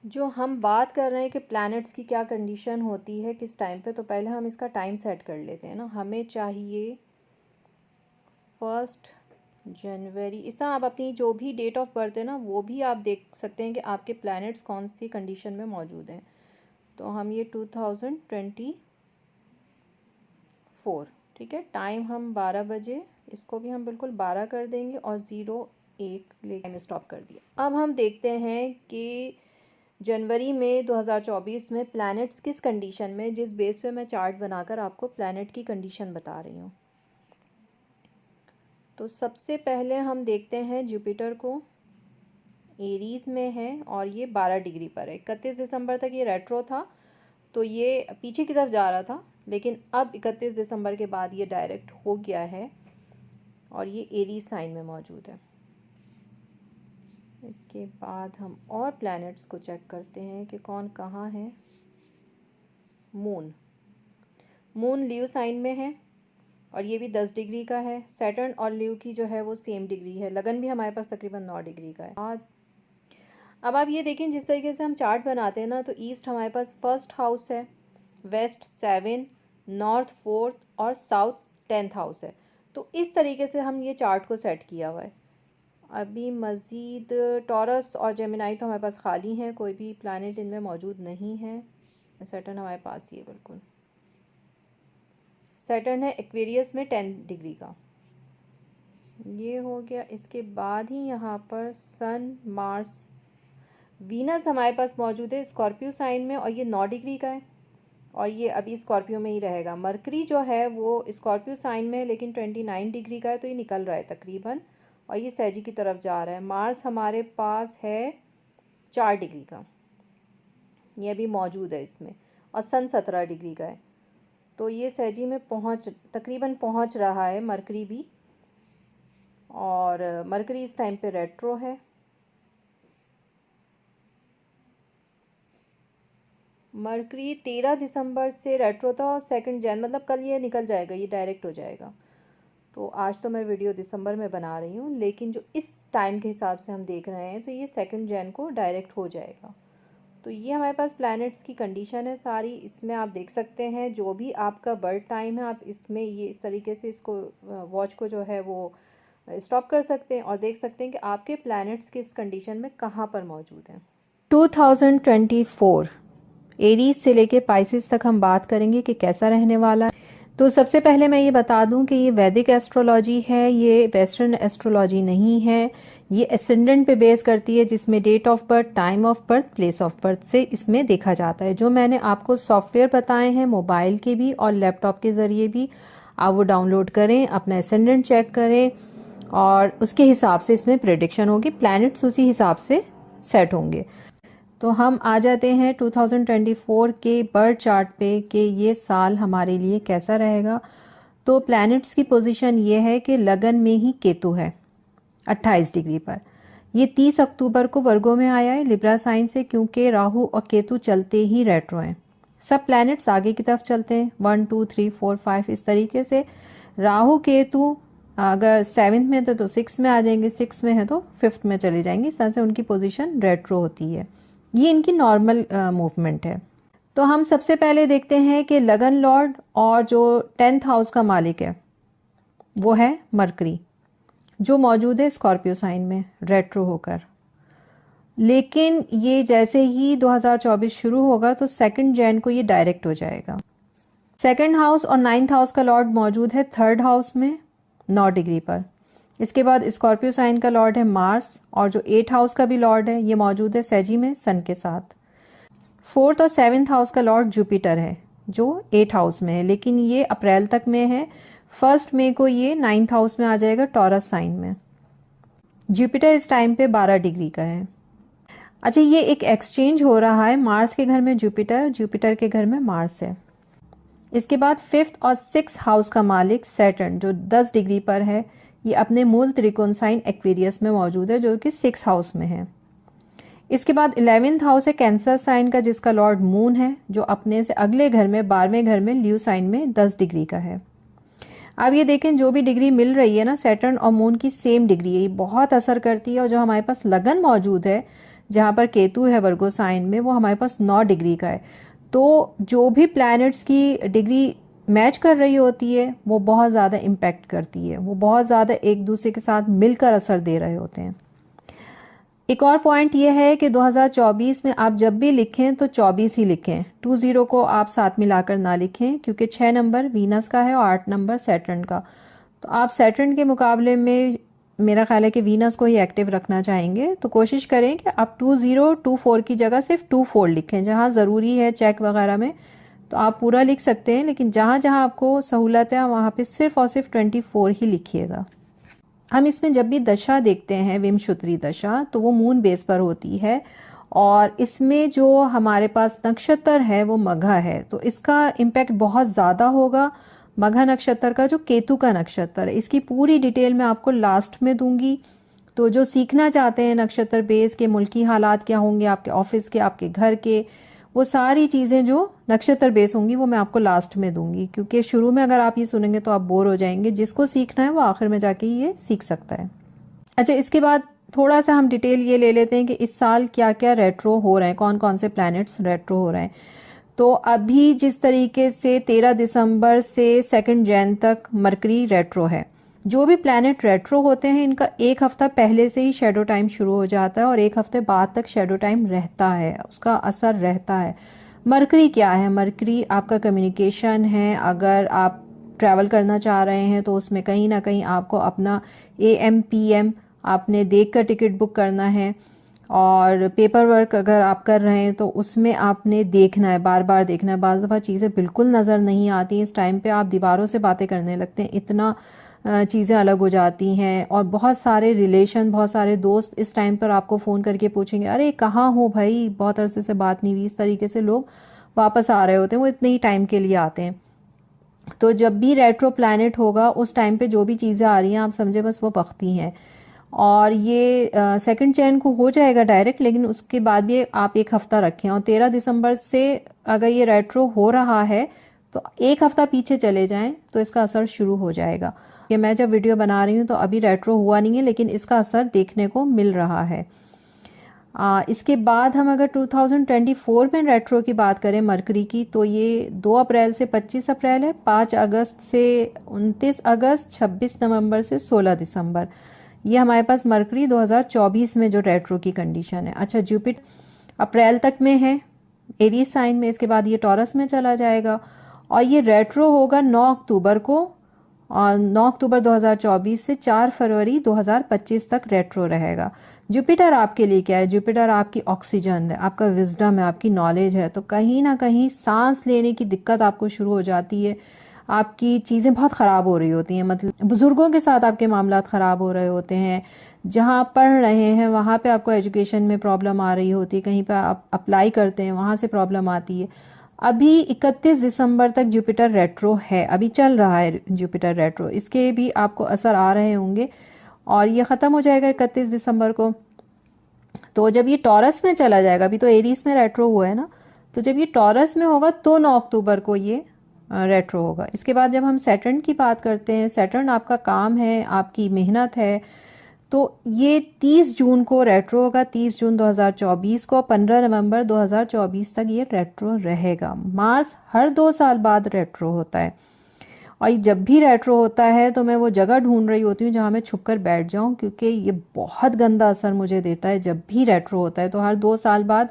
जो हम बात कर रहे हैं कि प्लैनेट्स की क्या कंडीशन होती है किस टाइम पे, तो पहले हम इसका टाइम सेट कर लेते हैं ना। हमें चाहिए 1 जनवरी। इस तरह आप अपनी जो भी डेट ऑफ बर्थ है ना वो भी आप देख सकते हैं कि आपके प्लैनेट्स कौन सी कंडीशन में मौजूद हैं। तो हम ये 2024, ठीक है। टाइम हम 12 बजे, इसको भी हम बिल्कुल 12 कर देंगे और 01 लेके स्टॉप कर दिया। अब हम देखते हैं कि जनवरी में 2024 में प्लैनेट्स किस कंडीशन में, जिस बेस पे मैं चार्ट बनाकर आपको प्लैनेट की कंडीशन बता रही हूँ। तो सबसे पहले हम देखते हैं जुपिटर को, एरीज में है और ये 12 डिग्री पर है। 31 दिसंबर तक ये रेट्रो था, तो ये पीछे की तरफ जा रहा था, लेकिन अब 31 दिसंबर के बाद ये डायरेक्ट हो गया है और ये एरीज साइन में मौजूद है। इसके बाद हम और प्लैनेट्स को चेक करते हैं कि कौन कहाँ है। मून लीव साइन में है और ये भी 10 डिग्री का है। सैटर्न और लीव की जो है वो सेम डिग्री है। लगन भी हमारे पास तकरीबन 9 डिग्री का है। अब आप ये देखें, जिस तरीके से हम चार्ट बनाते हैं ना, तो ईस्ट हमारे पास फर्स्ट हाउस है, वेस्ट 7, नॉर्थ 4 और साउथ 10th हाउस है। तो इस तरीके से हम ये चार्ट को सेट किया हुआ है। अभी मज़ीद टॉरस और जेमिनाई तो हमारे पास खाली हैं, कोई भी प्लैनेट इनमें मौजूद नहीं है। सैटर्न हमारे पास ही है, बिल्कुल सैटर्न है एक्वेरियस में 10 डिग्री का, ये हो गया। इसके बाद ही यहाँ पर सन, मार्स, वीनस हमारे पास मौजूद है स्कॉर्पियो साइन में और ये 9 डिग्री का है और ये अभी स्कॉर्पियो में ही रहेगा। मरकरी जो है वो स्कॉर्पियो साइन में है लेकिन 29 डिग्री का है, तो ये निकल रहा है तकरीबन और ये सैजी की तरफ जा रहा है। मार्स हमारे पास है 4 डिग्री का, ये अभी मौजूद है इसमें, और सन 17 डिग्री का है, तो ये सैजी में तकरीबन पहुंच रहा है मरकरी भी। और मरकरी इस टाइम पे रेट्रो है। मरकरी 13 दिसंबर से रेट्रो था और 2 जन मतलब कल ये निकल जाएगा, ये डायरेक्ट हो जाएगा। तो आज तो मैं वीडियो दिसंबर में बना रही हूँ, लेकिन जो इस टाइम के हिसाब से हम देख रहे हैं तो ये 2 जन को डायरेक्ट हो जाएगा। तो ये हमारे पास प्लैनेट्स की कंडीशन है सारी। इसमें आप देख सकते हैं जो भी आपका बर्थ टाइम है, आप इसमें ये इस तरीके से इसको वॉच को जो है वो स्टॉप कर सकते हैं और देख सकते हैं कि आपके प्लैनेट्स किस कंडीशन में कहाँ पर मौजूद हैं। 2024 एरीज से लेके पाइसेस तक हम बात करेंगे कि कैसा रहने वाला है। तो सबसे पहले मैं ये बता दूं कि ये वैदिक एस्ट्रोलॉजी है, ये वेस्टर्न एस्ट्रोलॉजी नहीं है। ये एसेंडेंट पे बेस करती है, जिसमें date of birth, time of birth, place of birth से इसमें देखा जाता है। जो मैंने आपको सॉफ्टवेयर बताए हैं मोबाइल के भी और लैपटॉप के जरिए भी, आप वो डाउनलोड करें, अपना एसेंडेंट चेक करें और उसके हिसाब से इसमें प्रेडिक्शन होगी, प्लैनेट्स उसी हिसाब से सेट होंगे। तो हम आ जाते हैं 2024 के बर्थ चार्ट पे कि ये साल हमारे लिए कैसा रहेगा। तो प्लैनेट्स की पोजीशन ये है कि लगन में ही केतु है 28 डिग्री पर। ये 30 अक्टूबर को वर्गो में आया है लिब्रा साइन से, क्योंकि राहु और केतु चलते ही रेट्रो हैं। सब प्लैनेट्स आगे की तरफ चलते हैं 1 2 3 4 5 इस तरीके से। राहु केतु अगर 7th में तो 6 में आ जाएंगे, 6 में है तो 5th में चले जाएंगे। इस तरह से उनकी पोजीशन रेट्रो होती है। ये इनकी नॉर्मल मूवमेंट है। तो हम सबसे पहले देखते हैं कि लगन लॉर्ड और जो 10th हाउस का मालिक है वो है मरकरी, जो मौजूद है स्कॉर्पियो साइन में रेट्रो होकर। लेकिन ये जैसे ही 2024 शुरू होगा तो 2 जन को ये डायरेक्ट हो जाएगा। 2nd हाउस और 9th हाउस का लॉर्ड मौजूद है 3rd हाउस में 9 डिग्री पर। इसके बाद स्कॉर्पियो साइन का लॉर्ड है मार्स और जो 8th हाउस का भी लॉर्ड है ये मौजूद है सैजी में सन के साथ। 4th और 7th हाउस का लॉर्ड जुपिटर है जो 8th हाउस में है, लेकिन ये अप्रैल तक में है। 1 मई को ये 9th हाउस में आ जाएगा टॉरस साइन में। जुपिटर इस टाइम पे 12 डिग्री का है। अच्छा, ये एक एक्सचेंज हो रहा है, मार्स के घर में जुपिटर, जुपिटर के घर में मार्स है। इसके बाद 5th और 6th हाउस का मालिक सैटर्न जो 10 डिग्री पर है, ये अपने मूल त्रिकोण साइन एक्वेरियस में मौजूद है जो कि 6th हाउस में है। इसके बाद 11th हाउस है कैंसर साइन का, जिसका लॉर्ड मून है, जो अपने से अगले घर में 12वें घर में ल्यू साइन में 10 डिग्री का है। अब ये देखें, जो भी डिग्री मिल रही है ना, सैटर्न और मून की सेम डिग्री है, ये बहुत असर करती है। और जो हमारे पास लगन मौजूद है जहाँ पर केतु है वर्गो साइन में, वो हमारे पास 9 डिग्री का है। तो जो भी प्लैनेट्स की डिग्री मैच कर रही होती है वो बहुत ज़्यादा इम्पैक्ट करती है, वो बहुत ज़्यादा एक दूसरे के साथ मिलकर असर दे रहे होते हैं। एक और पॉइंट ये है कि 2024 में आप जब भी लिखें तो 24 ही लिखें, 20 को आप साथ मिलाकर ना लिखें, क्योंकि 6 नंबर वीनस का है और 8 नंबर सैटर्न का। तो आप सैटर्न के मुकाबले में मेरा ख्याल है कि वीनस को ही एक्टिव रखना चाहेंगे, तो कोशिश करें कि आप 2024 की जगह सिर्फ 24 लिखें। जहाँ ज़रूरी है चेक वगैरह में तो आप पूरा लिख सकते हैं, लेकिन जहाँ जहाँ आपको सहूलत है वहाँ पे सिर्फ और सिर्फ 24 ही लिखिएगा। हम इसमें जब भी दशा देखते हैं, विमशुत्री दशा, तो वो मून बेस पर होती है और इसमें जो हमारे पास नक्षत्र है वो मघा है, तो इसका इम्पैक्ट बहुत ज़्यादा होगा। मघा नक्षत्र का जो केतु का नक्षत्र है, इसकी पूरी डिटेल मैं आपको लास्ट में दूंगी। तो जो सीखना चाहते हैं नक्षत्र बेस के मुल्की हालात क्या होंगे, आपके ऑफिस के, आपके घर के, वो सारी चीज़ें जो नक्षत्र बेस होंगी वो मैं आपको लास्ट में दूंगी, क्योंकि शुरू में अगर आप ये सुनेंगे तो आप बोर हो जाएंगे। जिसको सीखना है वो आखिर में जाके ये सीख सकता है। अच्छा, इसके बाद थोड़ा सा हम डिटेल ये ले लेते हैं कि इस साल क्या क्या रेट्रो हो रहे हैं, कौन कौन से प्लैनेट्स रेट्रो हो रहे हैं। तो अभी जिस तरीके से 13 दिसंबर से 2 जैन तक मरकरी रेट्रो है, जो भी प्लैनेट रेट्रो होते हैं इनका एक हफ्ता पहले से ही शेडो टाइम शुरू हो जाता है और एक हफ्ते बाद तक शेडो टाइम रहता है, उसका असर रहता है। मरकरी क्या है? मरकरी आपका कम्युनिकेशन है। अगर आप ट्रैवल करना चाह रहे हैं तो उसमें कहीं ना कहीं आपको अपना AM PM आपने देख कर टिकट बुक करना है, और पेपर वर्क अगर आप कर रहे हैं तो उसमें आपने देखना है, बार बार देखना है। बाज़ दफ़ा चीज़ें बिल्कुल नज़र नहीं आती, इस टाइम पे आप दीवारों से बातें करने लगते हैं, इतना चीज़ें अलग हो जाती हैं। और बहुत सारे रिलेशन, बहुत सारे दोस्त इस टाइम पर आपको फ़ोन करके पूछेंगे, अरे कहाँ हो भाई, बहुत अरसे से बात नहीं हुई। इस तरीके से लोग वापस आ रहे होते हैं, वो इतने ही टाइम के लिए आते हैं। तो जब भी रेट्रो प्लैनेट होगा उस टाइम पे जो भी चीज़ें आ रही हैं आप समझे बस वो वक्ती हैं। और ये 2 जैन को हो जाएगा डायरेक्ट, लेकिन उसके बाद भी आप एक हफ्ता रखें। और 13 दिसंबर से अगर ये रेट्रो हो रहा है तो एक हफ्ता पीछे चले जाएं तो इसका असर शुरू हो जाएगा। ये मैं जब वीडियो बना रही हूँ तो अभी रेट्रो हुआ नहीं है, लेकिन इसका असर देखने को मिल रहा है। इसके बाद हम अगर 2024 में रेट्रो की बात करें मरकरी की, तो ये 2 अप्रैल से 25 अप्रैल है, 5 अगस्त से 29 अगस्त, 26 नवंबर से 16 दिसंबर। ये हमारे पास मरकरी 2024 में जो रेट्रो की कंडीशन है। अच्छा, जुपिटर अप्रैल तक में है एरीज साइन में, इसके बाद ये टॉरस में चला जाएगा और ये रेट्रो होगा 9 अक्टूबर को, और 9 अक्टूबर 2024 से 4 फरवरी 2025 तक रेट्रो रहेगा। जुपिटर आपके लिए क्या है? जुपिटर आपकी ऑक्सीजन है, आपका विजडम है, आपकी नॉलेज है। तो कहीं ना कहीं सांस लेने की दिक्कत आपको शुरू हो जाती है, आपकी चीज़ें बहुत ख़राब हो रही होती हैं, मतलब बुज़ुर्गों के साथ आपके मामला ख़राब हो रहे होते हैं। जहाँ आप पढ़ रहे हैं वहाँ पे आपको एजुकेशन में प्रॉब्लम आ रही होती है, कहीं पर आप अप्लाई करते हैं वहाँ से प्रॉब्लम आती है। अभी 31 दिसंबर तक जुपिटर रेट्रो है, अभी चल रहा है जुपिटर रेट्रो, इसके भी आपको असर आ रहे होंगे और ये ख़त्म हो जाएगा 31 दिसंबर को। तो जब ये टॉरस में चला जाएगा, अभी तो एरीज में रेट्रो हुआ है ना, तो जब ये टॉरस में होगा तो 9 अक्टूबर को ये रेट्रो होगा। इसके बाद जब हम सैटर्न की बात करते हैं, सैटर्न आपका काम है, आपकी मेहनत है, तो ये 30 जून को रेट्रो होगा, 30 जून 2024 को, 15 नवंबर 2024 तक ये रेट्रो रहेगा। मार्स हर 2 साल बाद रेट्रो होता है और जब भी रेट्रो होता है तो मैं वो जगह ढूंढ रही होती हूँ जहाँ मैं छुप कर बैठ जाऊँ, क्योंकि ये बहुत गंदा असर मुझे देता है। जब भी रेट्रो होता है तो हर 2 साल बाद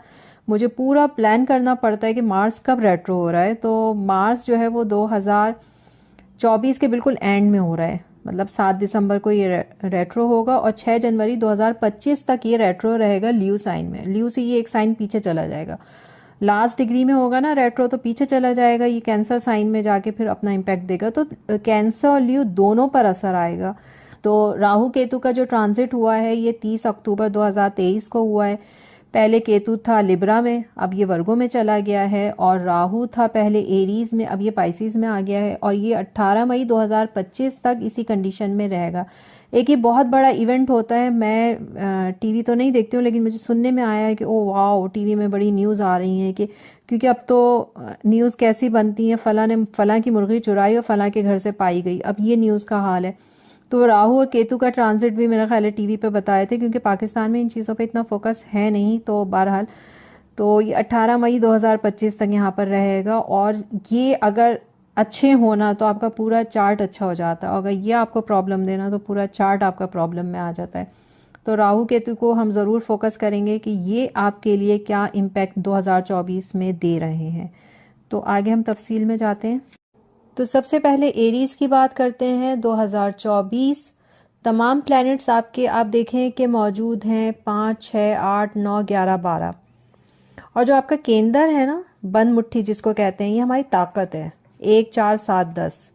मुझे पूरा प्लान करना पड़ता है कि मार्स कब रेट्रो हो रहा है। तो मार्स जो है वो 2024 के बिल्कुल एंड में हो रहा है, मतलब 7 दिसंबर को ये रेट्रो होगा और 6 जनवरी 2025 तक ये रेट्रो रहेगा लियो साइन में। लियो से ये एक साइन पीछे चला जाएगा, लास्ट डिग्री में होगा ना रेट्रो, तो पीछे चला जाएगा, ये कैंसर साइन में जाके फिर अपना इम्पैक्ट देगा। तो कैंसर और लियो दोनों पर असर आएगा। तो राहु केतु का जो ट्रांजिट हुआ है ये 30 अक्टूबर 2023 को हुआ है। पहले केतु था लिब्रा में, अब ये वर्गो में चला गया है, और राहु था पहले एरीज में, अब ये पाइसिस में आ गया है, और ये 18 मई 2025 तक इसी कंडीशन में रहेगा। एक ये बहुत बड़ा इवेंट होता है, मैं टीवी तो नहीं देखती हूँ, लेकिन मुझे सुनने में आया है कि ओ वाह, टीवी में बड़ी न्यूज़ आ रही है कि, क्योंकि अब तो न्यूज़ कैसी बनती है, फलां ने फलां की मुर्गी चुराई और फलां के घर से पाई गई, अब ये न्यूज़ का हाल है। तो राहु और केतु का ट्रांजिट भी मेरा ख्याल है टीवी पे बताए थे, क्योंकि पाकिस्तान में इन चीज़ों पे इतना फोकस है नहीं। तो बहरहाल तो ये 18 मई 2025 तक यहाँ पर रहेगा, और ये अगर अच्छे होना तो आपका पूरा चार्ट अच्छा हो जाता है। अगर ये आपको प्रॉब्लम देना तो पूरा चार्ट आपका प्रॉब्लम में आ जाता है। तो राहु केतु को हम ज़रूर फोकस करेंगे कि ये आपके लिए क्या इम्पैक्ट 2024 में दे रहे हैं। तो आगे हम तफसील में जाते हैं। तो सबसे पहले एरीज की बात करते हैं। 2024 तमाम प्लैनेट्स आपके आप देखें कि मौजूद हैं 5, 6, 8, 9, 11, 12। और जो आपका केंद्र है ना, बंद मुट्ठी जिसको कहते हैं, ये हमारी ताकत है, 1, 4, 7, 10।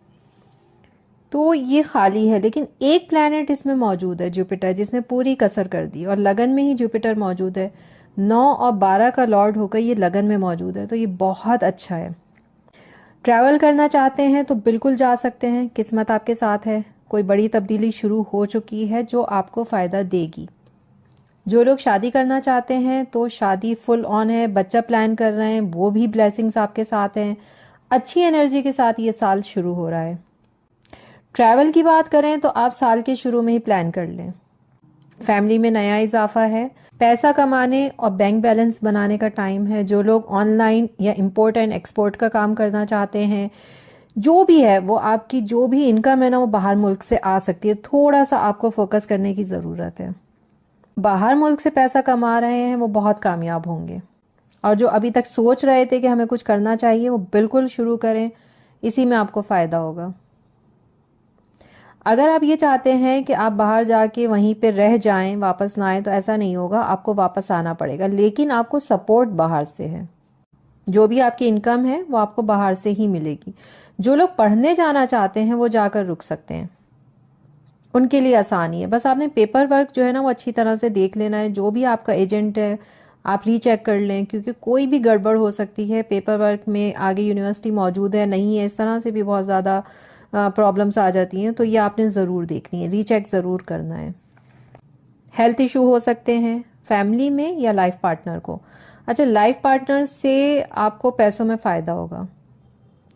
तो ये खाली है, लेकिन एक प्लैनेट इसमें मौजूद है, जुपिटर, जिसने पूरी कसर कर दी। और लगन में ही जुपिटर मौजूद है, 9 और 12 का लॉर्ड होकर ये लगन में मौजूद है। तो ये बहुत अच्छा है। ट्रैवल करना चाहते हैं तो बिल्कुल जा सकते हैं, किस्मत आपके साथ है। कोई बड़ी तब्दीली शुरू हो चुकी है जो आपको फ़ायदा देगी। जो लोग शादी करना चाहते हैं तो शादी फुल ऑन है, बच्चा प्लान कर रहे हैं, वो भी ब्लेसिंग्स आपके साथ हैं। अच्छी एनर्जी के साथ ये साल शुरू हो रहा है। ट्रैवल की बात करें तो आप साल के शुरू में ही प्लान कर लें। फैमिली में नया इजाफा है, पैसा कमाने और बैंक बैलेंस बनाने का टाइम है। जो लोग ऑनलाइन या इंपोर्ट एंड एक्सपोर्ट का काम करना चाहते हैं, जो भी है वो आपकी जो भी इनकम है ना, वो बाहर मुल्क से आ सकती है। थोड़ा सा आपको फोकस करने की ज़रूरत है। बाहर मुल्क से पैसा कमा रहे हैं वो बहुत कामयाब होंगे। और जो अभी तक सोच रहे थे कि हमें कुछ करना चाहिए, वो बिल्कुल शुरू करें, इसी में आपको फ़ायदा होगा। अगर आप ये चाहते हैं कि आप बाहर जाके वहीं पे रह जाएं, वापस ना आए, तो ऐसा नहीं होगा, आपको वापस आना पड़ेगा। लेकिन आपको सपोर्ट बाहर से है, जो भी आपकी इनकम है वो आपको बाहर से ही मिलेगी। जो लोग पढ़ने जाना चाहते हैं वो जाकर रुक सकते हैं, उनके लिए आसानी है। बस आपने पेपर वर्क जो है ना वो अच्छी तरह से देख लेना है। जो भी आपका एजेंट है आप रीचेक कर लें, क्योंकि कोई भी गड़बड़ हो सकती है पेपर वर्क में। आगे यूनिवर्सिटी मौजूद है नहीं है, इस तरह से भी बहुत ज़्यादा प्रॉब्लम्स आ जाती हैं। तो ये आपने ज़रूर देखनी है, रीचेक ज़रूर करना है। हेल्थ इशू हो सकते हैं फैमिली में या लाइफ पार्टनर को। अच्छा, लाइफ पार्टनर से आपको पैसों में फ़ायदा होगा।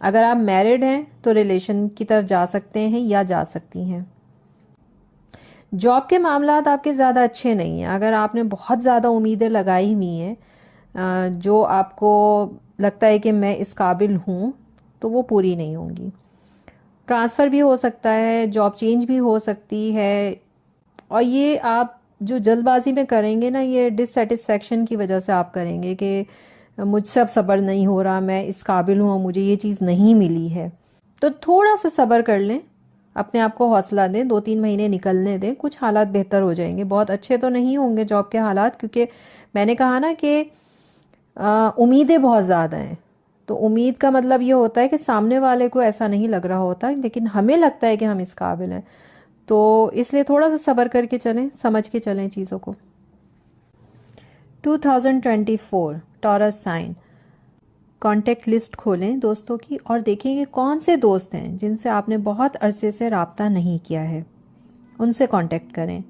अगर आप मैरिड हैं तो रिलेशन की तरफ जा सकते हैं या जा सकती हैं। जॉब के मामलात आपके ज़्यादा अच्छे नहीं हैं। अगर आपने बहुत ज़्यादा उम्मीदें लगाई हुई हैं, जो आपको लगता है कि मैं इस काबिल हूँ, तो वो पूरी नहीं होंगी। ट्रांसफ़र भी हो सकता है, जॉब चेंज भी हो सकती है। और ये आप जो जल्दबाजी में करेंगे ना, ये डिससेटिस्फेक्शन की वजह से आप करेंगे कि मुझसे अब सब्र नहीं हो रहा, मैं इस काबिल हूँ, मुझे ये चीज़ नहीं मिली है। तो थोड़ा सा सब्र कर लें, अपने आप को हौसला दें, 2-3 महीने निकलने दें, कुछ हालात बेहतर हो जाएंगे। बहुत अच्छे तो नहीं होंगे जॉब के हालात, क्योंकि मैंने कहा ना कि उम्मीदें बहुत ज़्यादा हैं। तो उम्मीद का मतलब ये होता है कि सामने वाले को ऐसा नहीं लग रहा होता, लेकिन हमें लगता है कि हम इस काबिल हैं। तो इसलिए थोड़ा सा सब्र करके चलें, समझ के चलें चीज़ों को। 2024 टॉरस साइन, कॉन्टेक्ट लिस्ट खोलें दोस्तों की और देखें कि कौन से दोस्त हैं जिनसे आपने बहुत अरसे से रब्ता नहीं किया है। उनसे कांटेक्ट करें,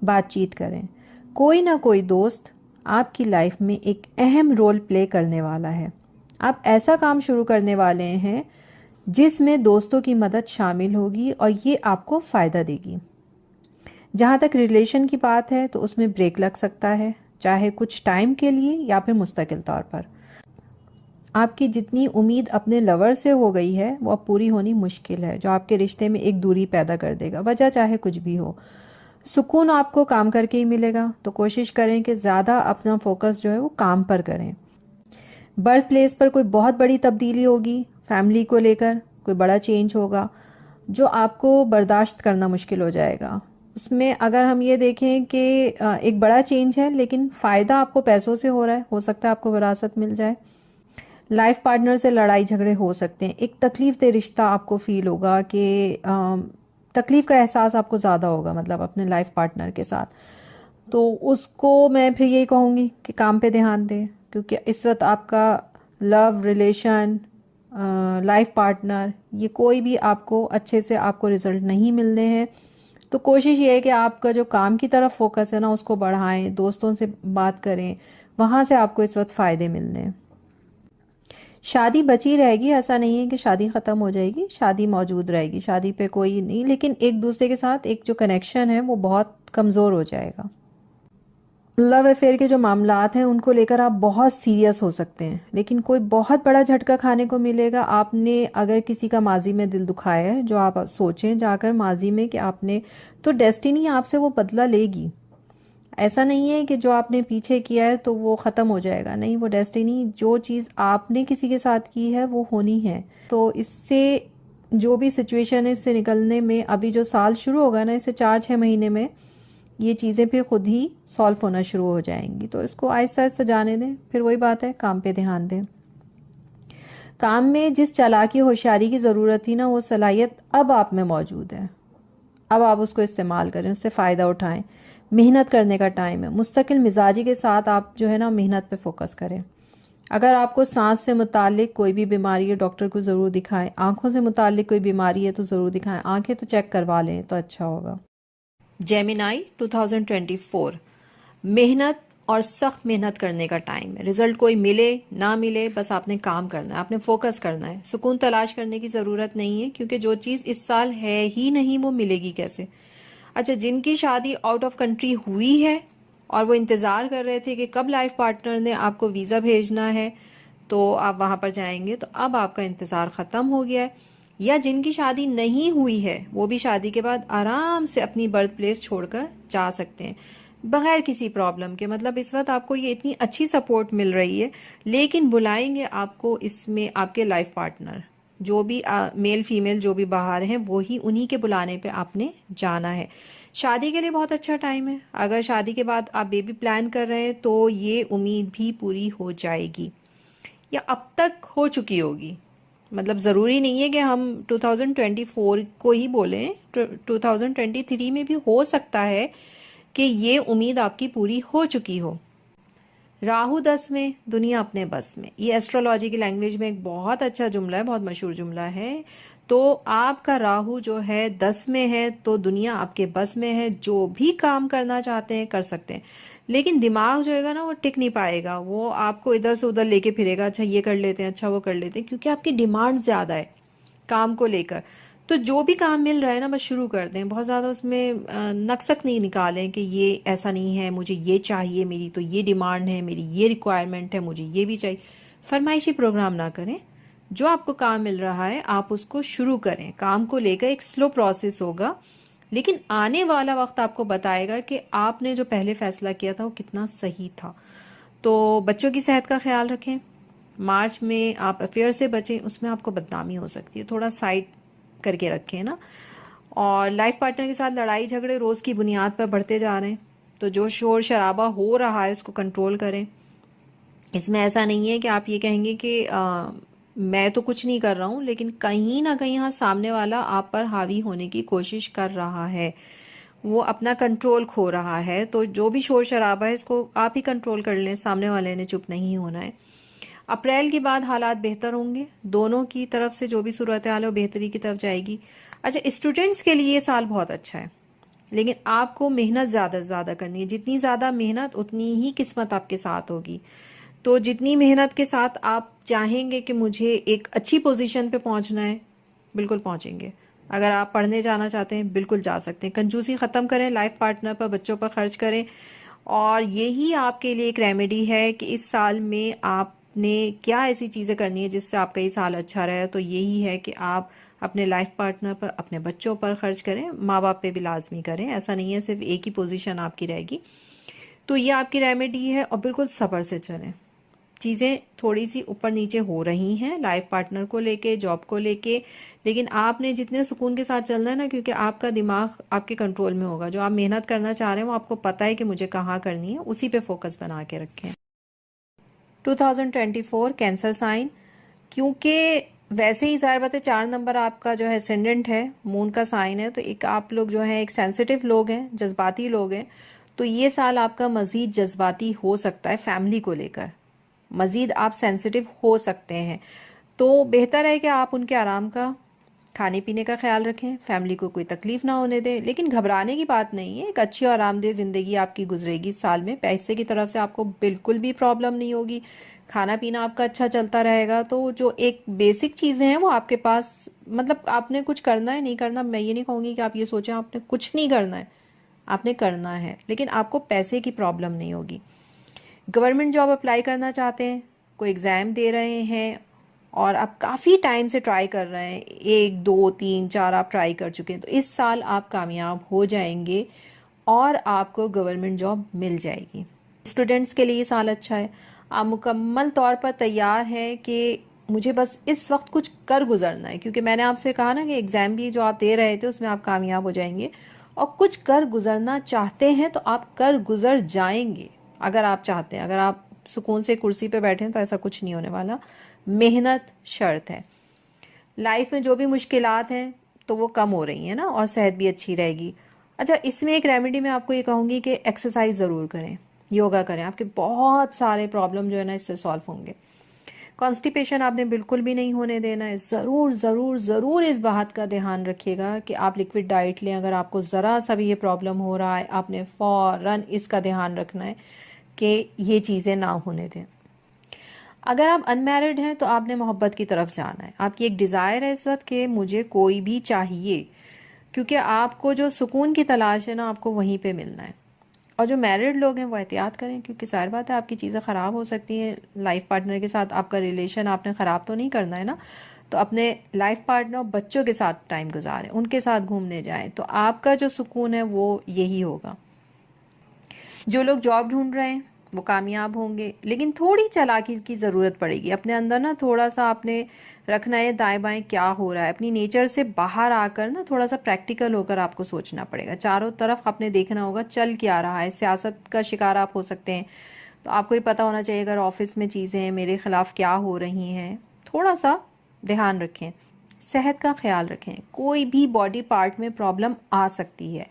बातचीत करें। कोई ना कोई दोस्त आपकी लाइफ में एक अहम रोल प्ले करने वाला है। आप ऐसा काम शुरू करने वाले हैं जिसमें दोस्तों की मदद शामिल होगी और ये आपको फ़ायदा देगी। जहाँ तक रिलेशन की बात है तो उसमें ब्रेक लग सकता है, चाहे कुछ टाइम के लिए या फिर मुस्तकिल तौर पर। आपकी जितनी उम्मीद अपने लवर से हो गई है वो अब पूरी होनी मुश्किल है, जो आपके रिश्ते में एक दूरी पैदा कर देगा, वजह चाहे कुछ भी हो। सुकून आपको काम करके ही मिलेगा, तो कोशिश करें कि ज़्यादा अपना फोकस जो है वो काम पर करें। बर्थ प्लेस पर कोई बहुत बड़ी तब्दीली होगी, फैमिली को लेकर कोई बड़ा चेंज होगा जो आपको बर्दाश्त करना मुश्किल हो जाएगा। उसमें अगर हम ये देखें कि एक बड़ा चेंज है लेकिन फ़ायदा आपको पैसों से हो रहा है, हो सकता है आपको विरासत मिल जाए। लाइफ पार्टनर से लड़ाई झगड़े हो सकते हैं, एक तकलीफ दे रिश्ता आपको फील होगा कि तकलीफ का एहसास आपको ज़्यादा होगा, मतलब अपने लाइफ पार्टनर के साथ। तो उसको मैं फिर यही कहूँगी कि काम पे ध्यान दें, क्योंकि इस वक्त आपका लव रिलेशन, लाइफ पार्टनर, ये कोई भी आपको अच्छे से आपको रिजल्ट नहीं मिलने हैं। तो कोशिश ये है कि आपका जो काम की तरफ फोकस है ना उसको बढ़ाएं, दोस्तों से बात करें, वहाँ से आपको इस वक्त फ़ायदे मिलने हैं। शादी बची रहेगी, ऐसा नहीं है कि शादी ख़त्म हो जाएगी, शादी मौजूद रहेगी, शादी पे कोई नहीं, लेकिन एक दूसरे के साथ एक जो कनेक्शन है वो बहुत कमज़ोर हो जाएगा। लव अफेयर के जो मामलात हैं उनको लेकर आप बहुत सीरियस हो सकते हैं, लेकिन कोई बहुत बड़ा झटका खाने को मिलेगा। आपने अगर किसी का माजी में दिल दुखाया है, जो आप सोचें जाकर माजी में कि आपने, तो डेस्टिनी आपसे वो बदला लेगी। ऐसा नहीं है कि जो आपने पीछे किया है तो वो ख़त्म हो जाएगा, नहीं, वो डेस्टिनी, जो चीज़ आपने किसी के साथ की है वो होनी है। तो इससे जो भी सिचुएशन है, इससे निकलने में अभी जो साल शुरू होगा ना, इससे 4-6 महीने में ये चीज़ें फिर खुद ही सॉल्व होना शुरू हो जाएंगी। तो इसको आहिस्ता आहिस्ता जाने दें। फिर वही बात है, काम पे ध्यान दें। काम में जिस चालाकी होशियारी की ज़रूरत थी ना, वो सलाहियत अब आप में मौजूद है। अब आप उसको इस्तेमाल करें, उससे फ़ायदा उठाएं। मेहनत करने का टाइम है। मुस्तकिल मिजाजी के साथ आप जो है ना मेहनत पे फोकस करें। अगर आपको सांस से मुतालिक कोई भी बीमारी है, डॉक्टर को ज़रूर दिखाएं। आंखों से मुतालिक कोई बीमारी है तो ज़रूर दिखाएं। आंखें तो चेक करवा लें तो अच्छा होगा। जेमिनाई 2024, मेहनत और सख्त मेहनत करने का टाइम है। रिजल्ट कोई मिले ना मिले, बस आपने काम करना है, आपने फोकस करना है। सुकून तलाश करने की ज़रूरत नहीं है, क्योंकि जो चीज़ इस साल है ही नहीं वो मिलेगी कैसे। अच्छा, जिनकी शादी आउट ऑफ कंट्री हुई है और वो इंतज़ार कर रहे थे कि कब लाइफ पार्टनर ने आपको वीज़ा भेजना है तो आप वहाँ पर जाएंगे, तो अब आपका इंतज़ार ख़त्म हो गया है। या जिनकी शादी नहीं हुई है, वो भी शादी के बाद आराम से अपनी बर्थ प्लेस छोड़कर जा सकते हैं बगैर किसी प्रॉब्लम के। मतलब इस वक्त आपको ये इतनी अच्छी सपोर्ट मिल रही है, लेकिन बुलाएंगे आपको इसमें आपके लाइफ पार्टनर, जो भी मेल फीमेल जो भी बाहर हैं, वो ही, उन्हीं के बुलाने पे आपने जाना है। शादी के लिए बहुत अच्छा टाइम है। अगर शादी के बाद आप बेबी प्लान कर रहे हैं तो ये उम्मीद भी पूरी हो जाएगी या अब तक हो चुकी होगी। मतलब ज़रूरी नहीं है कि हम 2024 को ही बोलें, 2023 में भी हो सकता है कि ये उम्मीद आपकी पूरी हो चुकी हो। राहु 10 में, दुनिया अपने बस में, ये एस्ट्रोलॉजी की लैंग्वेज में एक बहुत अच्छा जुमला है, बहुत मशहूर जुमला है। तो आपका राहु जो है 10 में है तो दुनिया आपके बस में है। जो भी काम करना चाहते हैं कर सकते हैं, लेकिन दिमाग जो है ना वो टिक नहीं पाएगा, वो आपको इधर से उधर लेके फिरेगा। अच्छा ये कर लेते हैं, अच्छा वो कर लेते हैं, क्योंकि आपकी डिमांड ज़्यादा है काम को लेकर। तो जो भी काम मिल रहा है ना, बस शुरू कर दें। बहुत ज़्यादा उसमें नक्सक नहीं निकालें कि ये ऐसा नहीं है, मुझे ये चाहिए, मेरी तो ये डिमांड है, मेरी ये रिक्वायरमेंट है, मुझे ये भी चाहिए। फरमाइशी प्रोग्राम ना करें। जो आपको काम मिल रहा है आप उसको शुरू करें। काम को लेकर एक स्लो प्रोसेस होगा, लेकिन आने वाला वक्त आपको बताएगा कि आपने जो पहले फैसला किया था वो कितना सही था। तो बच्चों की सेहत का ख्याल रखें। मार्च में आप अफेयर से बचें, उसमें आपको बदनामी हो सकती है, थोड़ा साइड करके रखें ना। और लाइफ पार्टनर के साथ लड़ाई झगड़े रोज़ की बुनियाद पर बढ़ते जा रहे हैं, तो जो शोर शराबा हो रहा है उसको कंट्रोल करें। इसमें ऐसा नहीं है कि आप ये कहेंगे कि मैं तो कुछ नहीं कर रहा हूँ, लेकिन कहीं ना कहीं हाँ सामने वाला आप पर हावी होने की कोशिश कर रहा है, वो अपना कंट्रोल खो रहा है। तो जो भी शोर शराबा है इसको आप ही कंट्रोल कर लें, सामने वाले ने चुप नहीं होना है। अप्रैल के बाद हालात बेहतर होंगे, दोनों की तरफ से जो भी सूरत हाल है वो बेहतरी की तरफ जाएगी। अच्छा, स्टूडेंट्स के लिए ये साल बहुत अच्छा है, लेकिन आपको मेहनत ज़्यादा से ज़्यादा करनी है। जितनी ज़्यादा मेहनत उतनी ही किस्मत आपके साथ होगी। तो जितनी मेहनत के साथ आप चाहेंगे कि मुझे एक अच्छी पोजीशन पे पहुंचना है, बिल्कुल पहुंचेंगे। अगर आप पढ़ने जाना चाहते हैं बिल्कुल जा सकते हैं। कंजूसी ख़त्म करें, लाइफ पार्टनर पर, बच्चों पर खर्च करें। और यही आपके लिए एक रेमेडी है कि इस साल में आपने क्या ऐसी चीज़ें करनी है जिससे आपका ये साल अच्छा रहे। तो यही है कि आप अपने लाइफ पार्टनर पर, अपने बच्चों पर खर्च करें, माँ बाप पे भी लाजमी करें। ऐसा नहीं है सिर्फ एक ही पोजीशन आपकी रहेगी। तो ये आपकी रेमेडी है, और बिल्कुल सब्र से चलें। चीज़ें थोड़ी सी ऊपर नीचे हो रही हैं लाइफ पार्टनर को लेके, जॉब को लेके, लेकिन आपने जितने सुकून के साथ चलना है ना, क्योंकि आपका दिमाग आपके कंट्रोल में होगा। जो आप मेहनत करना चाह रहे हैं वो आपको पता है कि मुझे कहाँ करनी है, उसी पे फोकस बना के रखें। 2024 कैंसर साइन, क्योंकि वैसे ही ज़ाहिर बात है 4 नंबर आपका जो है एसेंडेंट है, मून का साइन है, तो एक आप लोग जो है एक सेंसिटिव लोग हैं, जज्बाती लोग हैं। तो ये साल आपका मज़ीद जज्बाती हो सकता है, फैमिली को लेकर मज़ीद आप सेंसिटिव हो सकते हैं। तो बेहतर है कि आप उनके आराम का खाने पीने का ख्याल रखें, फैमिली को कोई तकलीफ ना होने दें। लेकिन घबराने की बात नहीं है, एक अच्छी और आरामदेह ज़िंदगी आपकी गुजरेगी साल में। पैसे की तरफ से आपको बिल्कुल भी प्रॉब्लम नहीं होगी, खाना पीना आपका अच्छा चलता रहेगा। तो जो एक बेसिक चीज़ें हैं वो आपके पास, मतलब आपने कुछ करना है नहीं करना, मैं ये नहीं कहूँगी कि आप ये सोचें आपने कुछ नहीं करना है, आपने करना है, लेकिन आपको पैसे की प्रॉब्लम नहीं होगी। गवर्नमेंट जॉब अप्लाई करना चाहते हैं, कोई एग्ज़ाम दे रहे हैं और आप काफ़ी टाइम से ट्राई कर रहे हैं, 1 2 3 4 आप ट्राई कर चुके हैं, तो इस साल आप कामयाब हो जाएंगे और आपको गवर्नमेंट जॉब मिल जाएगी। स्टूडेंट्स के लिए ये साल अच्छा है, आप मुकम्मल तौर पर तैयार हैं कि मुझे बस इस वक्त कुछ कर गुजरना है, क्योंकि मैंने आपसे कहा ना कि एग्ज़ाम भी जो आप दे रहे थे उसमें आप कामयाब हो जाएंगे, और कुछ कर गुजरना चाहते हैं तो आप कर गुजर जाएंगे। अगर आप चाहते हैं, अगर आप सुकून से कुर्सी पे बैठे हैं तो ऐसा कुछ नहीं होने वाला। मेहनत शर्त है। लाइफ में जो भी मुश्किलात हैं तो वो कम हो रही हैं ना, और सेहत भी अच्छी रहेगी। अच्छा, इसमें एक रेमेडी मैं आपको ये कहूँगी कि एक्सरसाइज ज़रूर करें, योगा करें, आपके बहुत सारे प्रॉब्लम जो है ना इससे सॉल्व होंगे। कॉन्स्टिपेशन आपने बिल्कुल भी नहीं होने देना है। ज़रूर ज़रूर ज़रूर इस बात का ध्यान रखिएगा कि आप लिक्विड डाइट लें। अगर आपको ज़रा सा भी ये प्रॉब्लम हो रहा है, आपने फ़ौरन इसका ध्यान रखना है कि ये चीज़ें ना होने दें। अगर आप अनमैरिड हैं तो आपने मोहब्बत की तरफ जाना है। आपकी एक डिज़ायर है इस वक्त कि मुझे कोई भी चाहिए, क्योंकि आपको जो सुकून की तलाश है ना आपको वहीं पे मिलना है। और जो मैरिड लोग हैं वो एहतियात करें, क्योंकि जाहिर बात है आपकी चीज़ें ख़राब हो सकती हैं। लाइफ पार्टनर के साथ आपका रिलेशन आपने ख़राब तो नहीं करना है ना, तो अपने लाइफ पार्टनर और बच्चों के साथ टाइम गुजारें, उनके साथ घूमने जाएं, तो आपका जो सुकून है वो यही होगा। जो लोग जॉब ढूंढ रहे हैं वो कामयाब होंगे, लेकिन थोड़ी चालाकी की ज़रूरत पड़ेगी। अपने अंदर ना थोड़ा सा आपने रखना है दाएं बाएं क्या हो रहा है, अपनी नेचर से बाहर आकर ना थोड़ा सा प्रैक्टिकल होकर आपको सोचना पड़ेगा। चारों तरफ आपने देखना होगा चल क्या रहा है। सियासत का शिकार आप हो सकते हैं, तो आपको ही पता होना चाहिए अगर ऑफिस में चीज़ें मेरे खिलाफ क्या हो रही हैं। थोड़ा सा ध्यान रखें, सेहत का ख्याल रखें। कोई भी बॉडी पार्ट में प्रॉब्लम आ सकती है,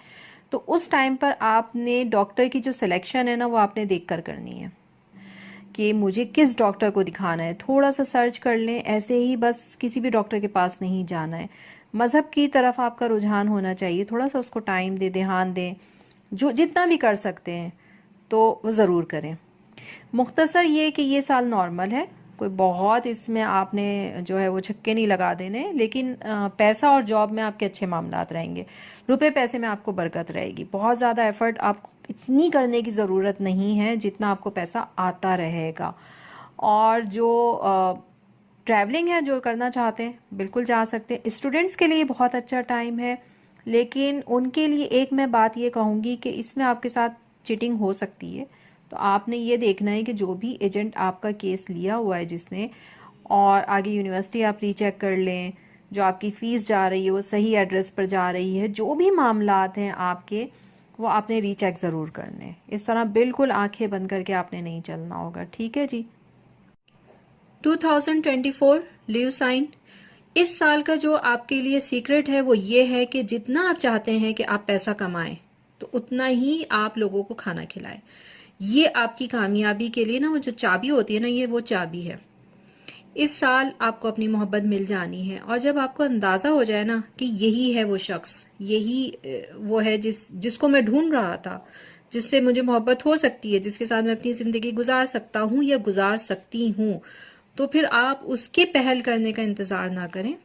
तो उस टाइम पर आपने डॉक्टर की जो सिलेक्शन है ना वो आपने देख कर करनी है कि मुझे किस डॉक्टर को दिखाना है। थोड़ा सा सर्च कर लें, ऐसे ही बस किसी भी डॉक्टर के पास नहीं जाना है। मज़हब की तरफ आपका रुझान होना चाहिए, थोड़ा सा उसको टाइम दें, ध्यान दें, जो जितना भी कर सकते हैं तो वो ज़रूर करें। मुख्तसर ये कि ये साल नॉर्मल है, कोई बहुत इसमें आपने जो है वो छक्के नहीं लगा देने, लेकिन पैसा और जॉब में आपके अच्छे मामलात रहेंगे। रुपए पैसे में आपको बरकत रहेगी। बहुत ज़्यादा एफर्ट आपको इतनी करने की ज़रूरत नहीं है जितना आपको पैसा आता रहेगा। और जो ट्रैवलिंग है जो करना चाहते हैं बिल्कुल जा सकते हैं। स्टूडेंट्स के लिए बहुत अच्छा टाइम है, लेकिन उनके लिए एक मैं बात ये कहूँगी कि इसमें आपके साथ चीटिंग हो सकती है। तो आपने ये देखना है कि जो भी एजेंट आपका केस लिया हुआ है जिसने, और आगे यूनिवर्सिटी आप रीचेक कर लें, जो आपकी फ़ीस जा रही है वो सही एड्रेस पर जा रही है। जो भी मामलात हैं आपके वो आपने रीचेक ज़रूर करने। इस तरह बिल्कुल आंखें बंद करके आपने नहीं चलना होगा, ठीक है जी। 2024 लीव साइन, इस साल का जो आपके लिए सीक्रेट है वो ये है कि जितना आप चाहते हैं कि आप पैसा कमाएं तो उतना ही आप लोगों को खाना खिलाएं। ये आपकी कामयाबी के लिए ना वो जो चाबी होती है ना, ये वो चाबी है। इस साल आपको अपनी मोहब्बत मिल जानी है, और जब आपको अंदाज़ा हो जाए ना कि यही है वो शख्स, यही वो है जिसको मैं ढूंढ रहा था, जिससे मुझे मोहब्बत हो सकती है, जिसके साथ मैं अपनी ज़िंदगी गुजार सकता हूँ या गुजार सकती हूँ, तो फिर आप उसके पहल करने का इंतज़ार ना करें,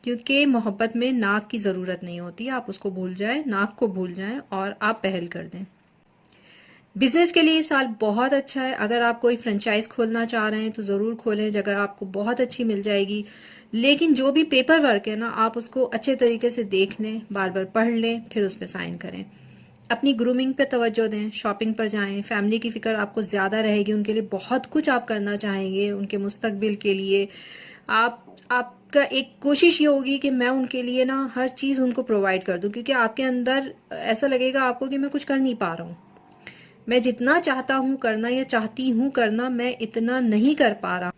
क्योंकि मोहब्बत में नाक की ज़रूरत नहीं होती। आप उसको भूल जाएं, नाक को भूल जाएं और आप पहल कर दें। बिजनेस के लिए ये साल बहुत अच्छा है। अगर आप कोई फ्रेंचाइज खोलना चाह रहे हैं तो ज़रूर खोलें, जगह आपको बहुत अच्छी मिल जाएगी। लेकिन जो भी पेपर वर्क है ना आप उसको अच्छे तरीके से देख लें, बार बार पढ़ लें, फिर उस पर साइन करें। अपनी ग्रूमिंग पे तवज्जो दें, शॉपिंग पर जाएं। फैमिली की फ़िक्र आपको ज़्यादा रहेगी, उनके लिए बहुत कुछ आप करना चाहेंगे, उनके मुस्तकबिल के लिए। आपका एक कोशिश ये होगी कि मैं उनके लिए ना हर चीज़ उनको प्रोवाइड कर दूं, क्योंकि आपके अंदर ऐसा लगेगा आपको कि मैं कुछ कर नहीं पा रहा हूँ, मैं जितना चाहता हूँ करना या चाहती हूँ करना मैं इतना नहीं कर पा रहा।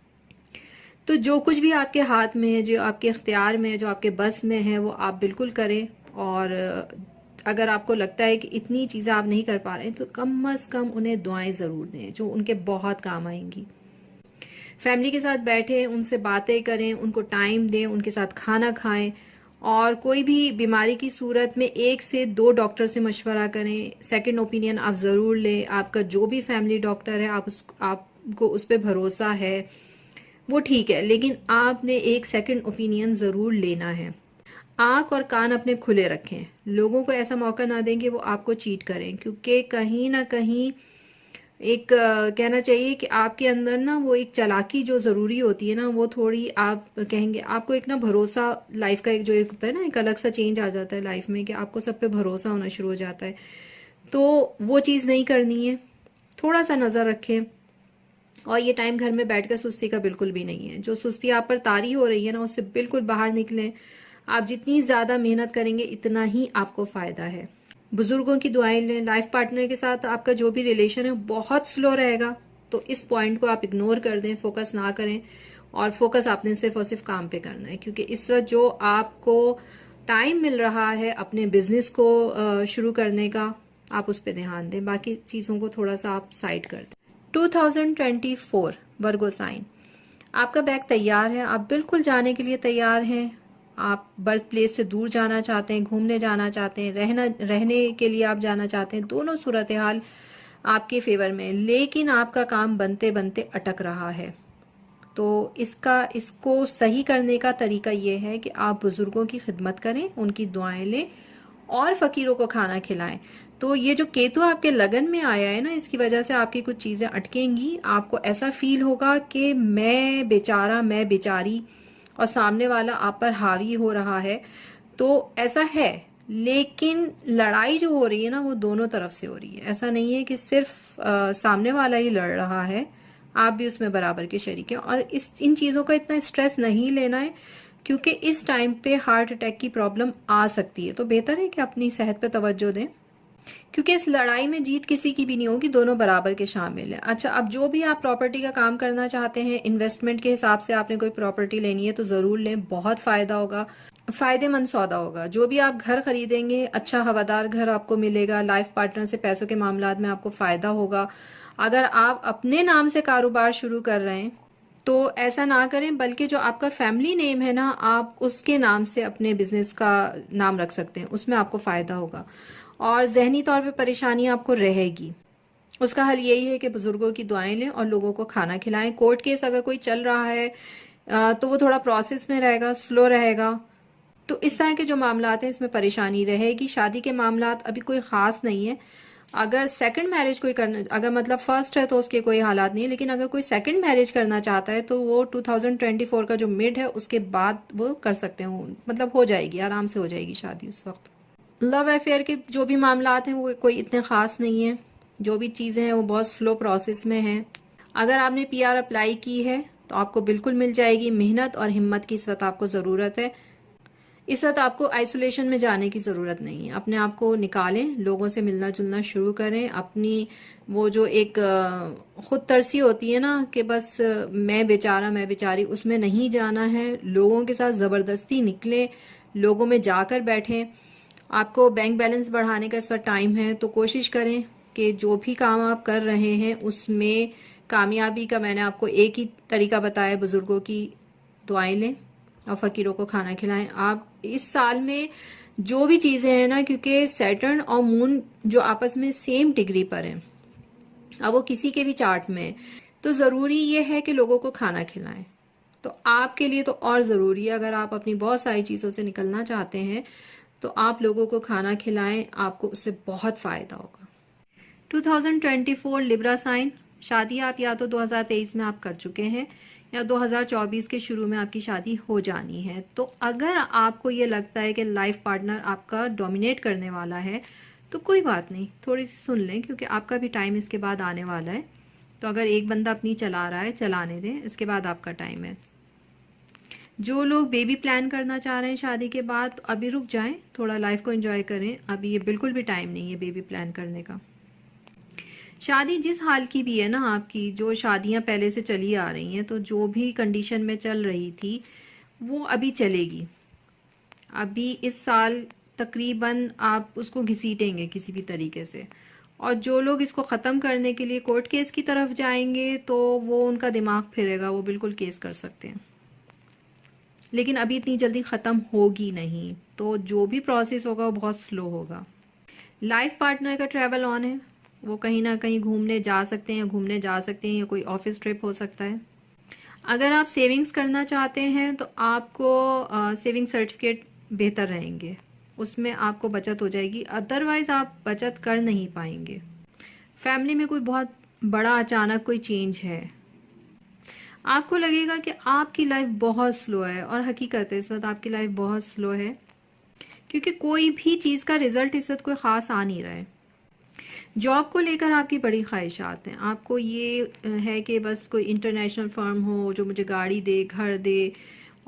तो जो कुछ भी आपके हाथ में है, जो आपके इख्तियार में है, जो आपके बस में है, वो आप बिल्कुल करें। और अगर आपको लगता है कि इतनी चीज़ें आप नहीं कर पा रहे हैं तो कम अज़ कम उन्हें दुआएं ज़रूर दें जो उनके बहुत काम आएंगी। फैमिली के साथ बैठें, उनसे बातें करें, उनको टाइम दें, उनके साथ खाना खाएं, और कोई भी बीमारी की सूरत में 1 से 2 डॉक्टर से मशवरा करें, सेकंड ओपिनियन आप ज़रूर लें। आपका जो भी फैमिली डॉक्टर है आपको उस पर भरोसा है वो ठीक है, लेकिन आपने एक सेकंड ओपिनियन ज़रूर लेना है। आँख और कान अपने खुले रखें, लोगों को ऐसा मौका ना दें कि वो आपको चीट करें, क्योंकि कहीं ना कहीं एक कहना चाहिए कि आपके अंदर ना वो एक चालाकी जो ज़रूरी होती है ना, वो थोड़ी आप कहेंगे आपको एक ना भरोसा लाइफ का एक जो एक होता है ना, एक अलग सा चेंज आ जाता है लाइफ में कि आपको सब पे भरोसा होना शुरू हो जाता है। तो वो चीज़ नहीं करनी है, थोड़ा सा नज़र रखें। और ये टाइम घर में बैठ कर सुस्ती का बिल्कुल भी नहीं है। जो सुस्ती आप पर तारी हो रही है ना, उससे बिल्कुल बाहर निकलें। आप जितनी ज़्यादा मेहनत करेंगे इतना ही आपको फ़ायदा है। बुज़ुर्गों की दुआएं लें। लाइफ पार्टनर के साथ आपका जो भी रिलेशन है बहुत स्लो रहेगा, तो इस पॉइंट को आप इग्नोर कर दें, फोकस ना करें, और फोकस आपने सिर्फ और सिर्फ काम पे करना है। क्योंकि इस वक्त जो आपको टाइम मिल रहा है अपने बिजनेस को शुरू करने का, आप उस पर ध्यान दें, बाकी चीज़ों को थोड़ा सा आप साइड कर दें। 2024 वर्गो साइन, आपका बैग तैयार है, आप बिल्कुल जाने के लिए तैयार हैं। आप बर्थ प्लेस से दूर जाना चाहते हैं, घूमने जाना चाहते हैं, रहने के लिए आप जाना चाहते हैं। दोनों सूरत हाल आपके फेवर में, लेकिन आपका काम बनते बनते अटक रहा है। तो इसको सही करने का तरीका ये है कि आप बुज़ुर्गों की खिदमत करें, उनकी दुआएं लें और फ़कीरों को खाना खिलाएं। तो ये जो केतु आपके लगन में आया है ना, इसकी वजह से आपकी कुछ चीज़ें अटकेंगी। आपको ऐसा फील होगा कि मैं बेचारा, मैं बेचारी, और सामने वाला आप पर हावी हो रहा है। तो ऐसा है, लेकिन लड़ाई जो हो रही है ना, वो दोनों तरफ से हो रही है। ऐसा नहीं है कि सिर्फ सामने वाला ही लड़ रहा है, आप भी उसमें बराबर के शरीक हैं। और इन चीज़ों का इतना स्ट्रेस नहीं लेना है, क्योंकि इस टाइम पे हार्ट अटैक की प्रॉब्लम आ सकती है। तो बेहतर है कि अपनी सेहत पे तवज्जो दें, क्योंकि इस लड़ाई में जीत किसी की भी नहीं होगी, दोनों बराबर के शामिल हैं। अच्छा, अब जो भी आप प्रॉपर्टी का काम करना चाहते हैं, इन्वेस्टमेंट के हिसाब से आपने कोई प्रॉपर्टी लेनी है तो ज़रूर लें, बहुत फ़ायदा होगा, फ़ायदेमंद सौदा होगा। जो भी आप घर खरीदेंगे, अच्छा हवादार घर आपको मिलेगा। लाइफ पार्टनर से पैसों के मामलात में आपको फ़ायदा होगा। अगर आप अपने नाम से कारोबार शुरू कर रहे हैं तो ऐसा ना करें, बल्कि जो आपका फैमिली नेम है ना, आप उसके नाम से अपने बिजनेस का नाम रख सकते हैं, उसमें आपको फ़ायदा होगा। और जहनी तौर पे परेशानी आपको रहेगी, उसका हल यही है कि बुज़ुर्गों की दुआएं लें और लोगों को खाना खिलाएं। कोर्ट केस अगर कोई चल रहा है तो वो थोड़ा प्रोसेस में रहेगा, स्लो रहेगा। तो इस तरह के जो मामलात हैं, इसमें परेशानी रहेगी। शादी के मामलात अभी कोई ख़ास नहीं है। अगर सेकंड मैरिज कोई करना, अगर मतलब फर्स्ट है तो उसके कोई हालात नहीं है, लेकिन अगर कोई सेकंड मैरिज करना चाहता है तो वो 2024 का जो मिड है उसके बाद वो कर सकते हैं, मतलब हो जाएगी, आराम से हो जाएगी शादी उस वक्त। लव अफेयर के जो भी मामलात हैं वो कोई इतने ख़ास नहीं है, जो भी चीज़ें हैं वो बहुत स्लो प्रोसेस में हैं। अगर आपने पीआर अप्लाई की है तो आपको बिल्कुल मिल जाएगी। मेहनत और हिम्मत की इस वक्त आपको ज़रूरत है। इस वक्त आपको आइसोलेशन में जाने की ज़रूरत नहीं है। अपने आप को निकालें, लोगों से मिलना जुलना शुरू करें। अपनी वो जो एक ख़ुद तरसी होती है ना कि बस मैं बेचारा, मैं बेचारी, उसमें नहीं जाना है। लोगों के साथ ज़बरदस्ती निकलें, लोगों में जाकर बैठें। आपको बैंक बैलेंस बढ़ाने का इस वक्त टाइम है, तो कोशिश करें कि जो भी काम आप कर रहे हैं उसमें कामयाबी का मैंने आपको एक ही तरीका बताया, बुज़ुर्गों की दुआएं लें और फ़कीरों को खाना खिलाएं। आप इस साल में जो भी चीज़ें हैं ना, क्योंकि सैटर्न और मून जो आपस में सेम डिग्री पर हैं, अब वो किसी के भी चार्ट में, तो ज़रूरी ये है कि लोगों को खाना खिलाएं। तो आपके लिए तो और ज़रूरी है, अगर आप अपनी बहुत सारी चीज़ों से निकलना चाहते हैं तो आप लोगों को खाना खिलाएं, आपको उससे बहुत फ़ायदा होगा। 2024 लिब्रा साइन, शादी आप या तो 2023 में आप कर चुके हैं या 2024 के शुरू में आपकी शादी हो जानी है। तो अगर आपको ये लगता है कि लाइफ पार्टनर आपका डोमिनेट करने वाला है तो कोई बात नहीं, थोड़ी सी सुन लें, क्योंकि आपका भी टाइम इसके बाद आने वाला है। तो अगर एक बंदा अपनी चला रहा है, चलाने दें, इसके बाद आपका टाइम है। जो लोग बेबी प्लान करना चाह रहे हैं शादी के बाद, तो अभी रुक जाएं, थोड़ा लाइफ को एंजॉय करें। अभी ये बिल्कुल भी टाइम नहीं है बेबी प्लान करने का। शादी जिस हाल की भी है ना आपकी, जो शादियां पहले से चली आ रही हैं, तो जो भी कंडीशन में चल रही थी वो अभी चलेगी। अभी इस साल तकरीबन आप उसको घसीटेंगे किसी भी तरीके से। और जो लोग इसको ख़त्म करने के लिए कोर्ट केस की तरफ जाएंगे तो वो उनका दिमाग फिरेगा, वो बिल्कुल केस कर सकते हैं। लेकिन अभी इतनी जल्दी ख़त्म होगी नहीं, तो जो भी प्रोसेस होगा वो बहुत स्लो होगा। लाइफ पार्टनर का ट्रैवल ऑन है, वो कहीं ना कहीं घूमने जा सकते हैं, घूमने जा सकते हैं, या कोई ऑफिस ट्रिप हो सकता है। अगर आप सेविंग्स करना चाहते हैं तो आपको सेविंग सर्टिफिकेट बेहतर रहेंगे, उसमें आपको बचत हो जाएगी, अदरवाइज़ आप बचत कर नहीं पाएंगे। फैमिली में कोई बहुत बड़ा अचानक कोई चेंज है, आपको लगेगा कि आपकी लाइफ बहुत स्लो है, और हकीकत है इस वक्त आपकी लाइफ बहुत स्लो है, क्योंकि कोई भी चीज़ का रिजल्ट इस वक्त कोई ख़ास आ नहीं रहा है। जॉब को लेकर आपकी बड़ी ख्वाहिशात हैं, आपको ये है कि बस कोई इंटरनेशनल फर्म हो जो मुझे गाड़ी दे, घर दे,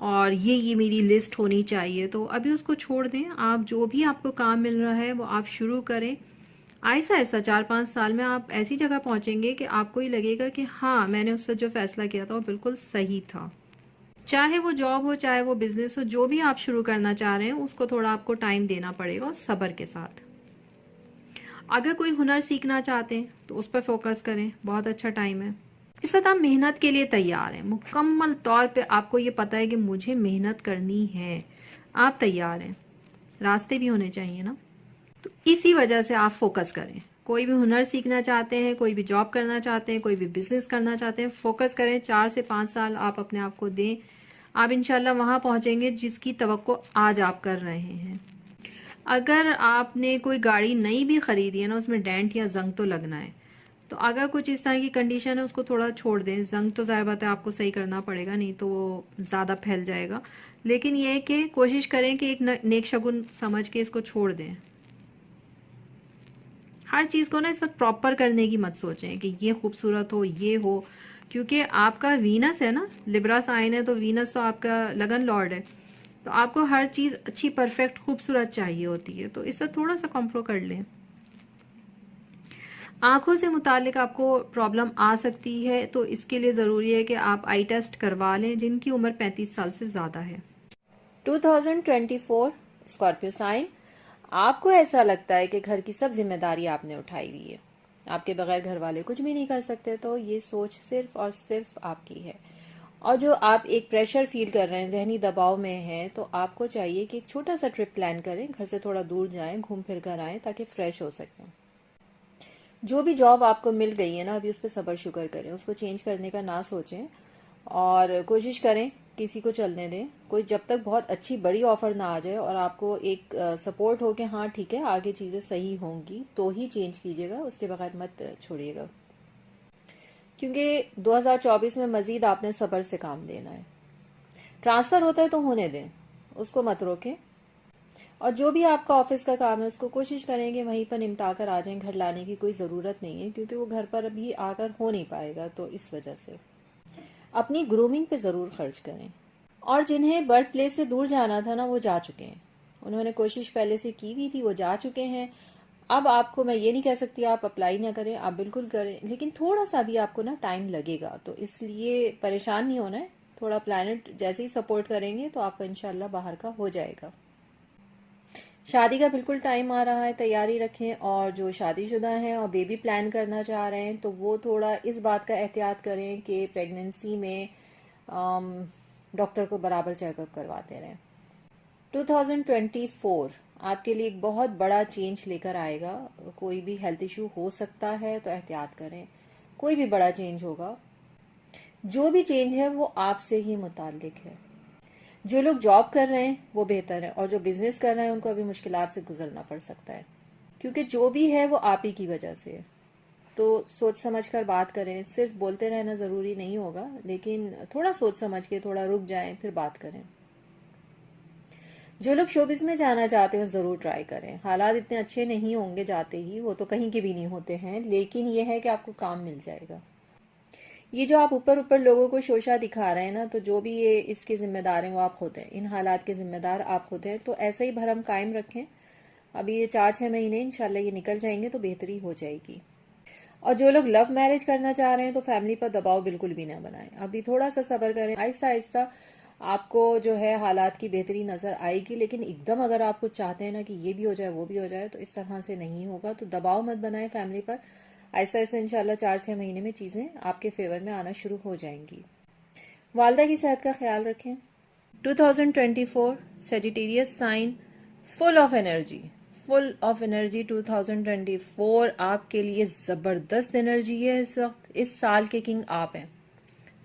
और ये मेरी लिस्ट होनी चाहिए। तो अभी उसको छोड़ दें, आप जो भी आपको काम मिल रहा है वो आप शुरू करें। आहिस्ता आहिस्ता 4-5 साल में आप ऐसी जगह पहुंचेंगे कि आपको ही लगेगा कि हाँ, मैंने उससे जो फैसला किया था वो बिल्कुल सही था। चाहे वो जॉब हो, चाहे वो बिजनेस हो, जो भी आप शुरू करना चाह रहे हैं उसको थोड़ा आपको टाइम देना पड़ेगा, और सब्र के साथ। अगर कोई हुनर सीखना चाहते हैं तो उस पर फोकस करें, बहुत अच्छा टाइम है। इस वक्त आप मेहनत के लिए तैयार हैं, मुकम्मल तौर पे आपको ये पता है कि मुझे मेहनत करनी है, आप तैयार हैं, रास्ते भी होने चाहिए ना। तो इसी वजह से आप फोकस करें। कोई भी हुनर सीखना चाहते हैं, कोई भी जॉब करना चाहते हैं, कोई भी बिजनेस करना चाहते हैं, फोकस करें। 4 से 5 साल आप अपने आप को दें, आप इंशाल्लाह वहाँ पहुँचेंगे जिसकी तवक्को आज आप कर रहे हैं। अगर आपने कोई गाड़ी नई भी ख़रीदी है ना, उसमें डेंट या जंग तो लगना है, तो अगर कुछ इस तरह की कंडीशन है उसको थोड़ा छोड़ दें। जंग तो ज़ाहिर बात है आपको सही करना पड़ेगा, नहीं तो वो ज़्यादा फैल जाएगा, लेकिन ये है कि कोशिश करें कि एक नेक शगुन समझ के इसको छोड़ दें। हर चीज़ को ना इस वक्त प्रॉपर करने की मत सोचें कि ये खूबसूरत हो, ये हो, क्योंकि आपका वीनस है ना, लिब्रा साइन है, तो वीनस तो आपका लगन लॉर्ड है, तो आपको हर चीज़ अच्छी, परफेक्ट, खूबसूरत चाहिए होती है, तो इससे थोड़ा सा कॉम्प्रो कर लें। आंखों से मुतालिक आपको प्रॉब्लम आ सकती है, तो इसके लिए ज़रूरी है कि आप आई टेस्ट करवा लें, जिनकी उम्र 35 साल से ज़्यादा है। 2024 स्कॉर्पियो साइन, आपको ऐसा लगता है कि घर की सब जिम्मेदारी आपने उठाई हुई है, आपके बगैर घर वाले कुछ भी नहीं कर सकते, तो ये सोच सिर्फ और सिर्फ आपकी है। और जो आप एक प्रेशर फील कर रहे हैं, जहनी दबाव में हैं, तो आपको चाहिए कि एक छोटा सा ट्रिप प्लान करें, घर से थोड़ा दूर जाएं, घूम फिर कर आएँ ताकि फ्रेश हो सकें। जो भी जॉब आपको मिल गई है ना, अभी उस पर सब्र शुक्र करें, उसको चेंज करने का ना सोचें, और कोशिश करें किसी को चलने दें। कोई जब तक बहुत अच्छी बड़ी ऑफ़र ना आ जाए और आपको एक सपोर्ट हो कि हाँ ठीक है आगे चीज़ें सही होंगी, तो ही चेंज कीजिएगा, उसके बगैर मत छोड़िएगा, क्योंकि 2024 में मज़ीद आपने सब्र से काम लेना है। ट्रांसफ़र होता है तो होने दें, उसको मत रोकें, और जो भी आपका ऑफिस का काम है उसको कोशिश करें कि वहीं पर निपटा कर आ जाएं। घर लाने की कोई ज़रूरत नहीं है, क्योंकि वो घर पर अभी आकर हो नहीं पाएगा, तो इस वजह से अपनी ग्रूमिंग पे ज़रूर खर्च करें। और जिन्हें बर्थ प्लेस से दूर जाना था ना, वो जा चुके हैं, उन्होंने कोशिश पहले से की हुई थी, वो जा चुके हैं। अब आपको मैं ये नहीं कह सकती आप अप्लाई ना करें, आप बिल्कुल करें, लेकिन थोड़ा सा भी आपको ना टाइम लगेगा, तो इसलिए परेशान नहीं होना है। थोड़ा प्लानट जैसे ही सपोर्ट करेंगे तो आपका इंशाल्लाह बाहर का हो जाएगा। शादी का बिल्कुल टाइम आ रहा है, तैयारी रखें। और जो शादीशुदा हैं और बेबी प्लान करना चाह रहे हैं, तो वो थोड़ा इस बात का एहतियात करें कि प्रेगनेंसी में डॉक्टर को बराबर चेकअप करवाते रहें। 2024 आपके लिए एक बहुत बड़ा चेंज लेकर आएगा। कोई भी हेल्थ इशू हो सकता है, तो एहतियात करें, कोई भी बड़ा चेंज होगा। जो भी चेंज है वो आपसे ही मुताल्लिक है। जो लोग जॉब कर रहे हैं वो बेहतर है, और जो बिजनेस कर रहे हैं उनको अभी मुश्किलात से गुजरना पड़ सकता है, क्योंकि जो भी है वो आप ही की वजह से है। तो सोच समझ कर बात करें, सिर्फ बोलते रहना ज़रूरी नहीं होगा, लेकिन थोड़ा सोच समझ के थोड़ा रुक जाएं, फिर बात करें। जो लोग शोबिज़ में जाना चाहते हैं ज़रूर ट्राई करें। हालात इतने अच्छे नहीं होंगे जाते ही, वो तो कहीं के भी नहीं होते हैं, लेकिन ये है कि आपको काम मिल जाएगा। ये जो आप ऊपर ऊपर लोगों को शोशा दिखा रहे हैं ना, तो जो भी ये इसके जिम्मेदार हैं वो आप खुद हैं, इन हालात के जिम्मेदार आप खुद हैं। तो ऐसे ही भरम कायम रखें। अभी ये 4-6 महीने इंशाल्लाह ये निकल जाएंगे तो बेहतरी हो जाएगी। और जो लोग लव मैरिज करना चाह रहे हैं तो फैमिली पर दबाव बिल्कुल भी ना बनाएं, अभी थोड़ा सा सब्र करें, आहिस्ता आहिस्ता आपको जो है हालात की बेहतरी नज़र आएगी। लेकिन एकदम अगर आप कुछ चाहते हैं ना कि ये भी हो जाए वो भी हो जाए, तो इस तरह से नहीं होगा। तो दबाव मत बनाएं फैमिली पर, आहिस्ता आहिस्ता इंशाल्लाह 4-6 महीने में चीज़ें आपके फेवर में आना शुरू हो जाएंगी। वालदा की सेहत का ख्याल रखें। 2024 Sagittarius sign, full of energy, full of energy. 2024 आपके लिए ज़बरदस्त एनर्जी है इस वक्त। इस साल के किंग आप हैं।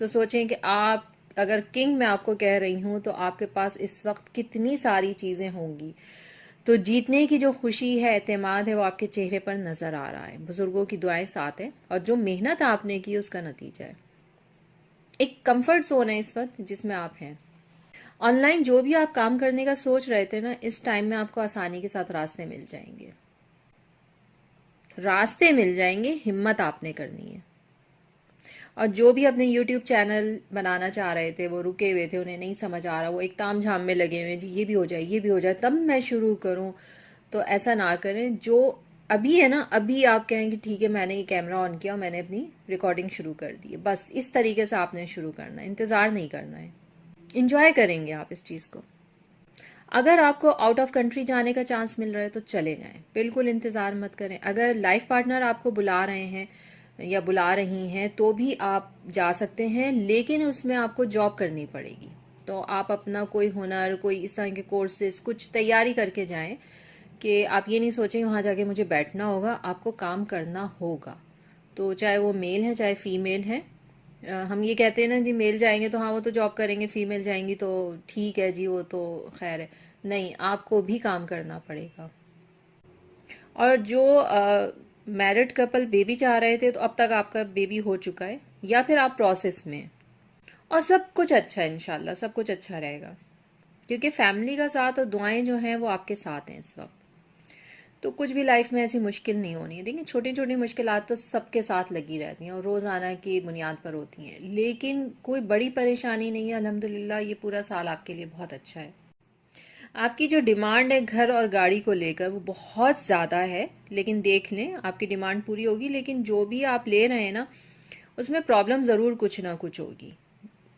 तो सोचें कि आप अगर किंग मैं आपको कह रही हूँ तो आपके पास इस वक्त कितनी सारी चीज़ें होंगी। तो जीतने की जो खुशी है, एतमाद है, वो आपके चेहरे पर नज़र आ रहा है। बुजुर्गों की दुआएं साथ हैं और जो मेहनत आपने की उसका नतीजा है। एक कंफर्ट जोन है इस वक्त जिसमें आप हैं। ऑनलाइन जो भी आप काम करने का सोच रहे थे ना, इस टाइम में आपको आसानी के साथ रास्ते मिल जाएंगे। रास्ते मिल जाएंगे, हिम्मत आपने करनी है। और जो भी अपने YouTube चैनल बनाना चाह रहे थे, वो रुके हुए थे, उन्हें नहीं समझ आ रहा, वो एक ताम झाम में लगे हुए हैं, जी ये भी हो जाए, ये भी हो जाए, तब मैं शुरू करूं, तो ऐसा ना करें। जो अभी है ना, अभी आप कहें कि ठीक है मैंने ये कैमरा ऑन किया और मैंने अपनी रिकॉर्डिंग शुरू कर दी है, बस इस तरीके से आपने शुरू करना है, इंतज़ार नहीं करना है। इंजॉय करेंगे आप इस चीज़ को। अगर आपको आउट ऑफ कंट्री जाने का चांस मिल रहा है तो चले जाएं, बिल्कुल इंतज़ार मत करें। अगर लाइफ पार्टनर आपको बुला रहे हैं या बुला रही हैं तो भी आप जा सकते हैं, लेकिन उसमें आपको जॉब करनी पड़ेगी। तो आप अपना कोई हुनर, कोई इस तरह के कोर्सेज कुछ तैयारी करके जाएं कि आप ये नहीं सोचें वहाँ जाके मुझे बैठना होगा, आपको काम करना होगा। तो चाहे वो मेल है चाहे फीमेल है। हम ये कहते हैं ना जी मेल जाएंगे तो हाँ वो तो जॉब करेंगे, फीमेल जाएंगी तो ठीक है जी वो तो खैर है। नहीं, आपको भी काम करना पड़ेगा। और जो मैरिड कपल बेबी चाह रहे थे तो अब तक आपका बेबी हो चुका है या फिर आप प्रोसेस में, और सब कुछ अच्छा है, इंशाल्लाह सब कुछ अच्छा रहेगा, क्योंकि फैमिली का साथ और दुआएं जो हैं वो आपके साथ हैं इस वक्त। तो कुछ भी लाइफ में ऐसी मुश्किल नहीं होनी है। देखिए छोटी छोटी मुश्किलात तो सबके साथ लगी रहती हैं और रोज़ाना की बुनियाद पर होती हैं, लेकिन कोई बड़ी परेशानी नहीं है। अल्हम्दुलिल्लाह ये पूरा साल आपके लिए बहुत अच्छा है। आपकी जो डिमांड है घर और गाड़ी को लेकर वो बहुत ज़्यादा है, लेकिन देख लें आपकी डिमांड पूरी होगी। लेकिन जो भी आप ले रहे हैं ना उसमें प्रॉब्लम ज़रूर कुछ ना कुछ होगी,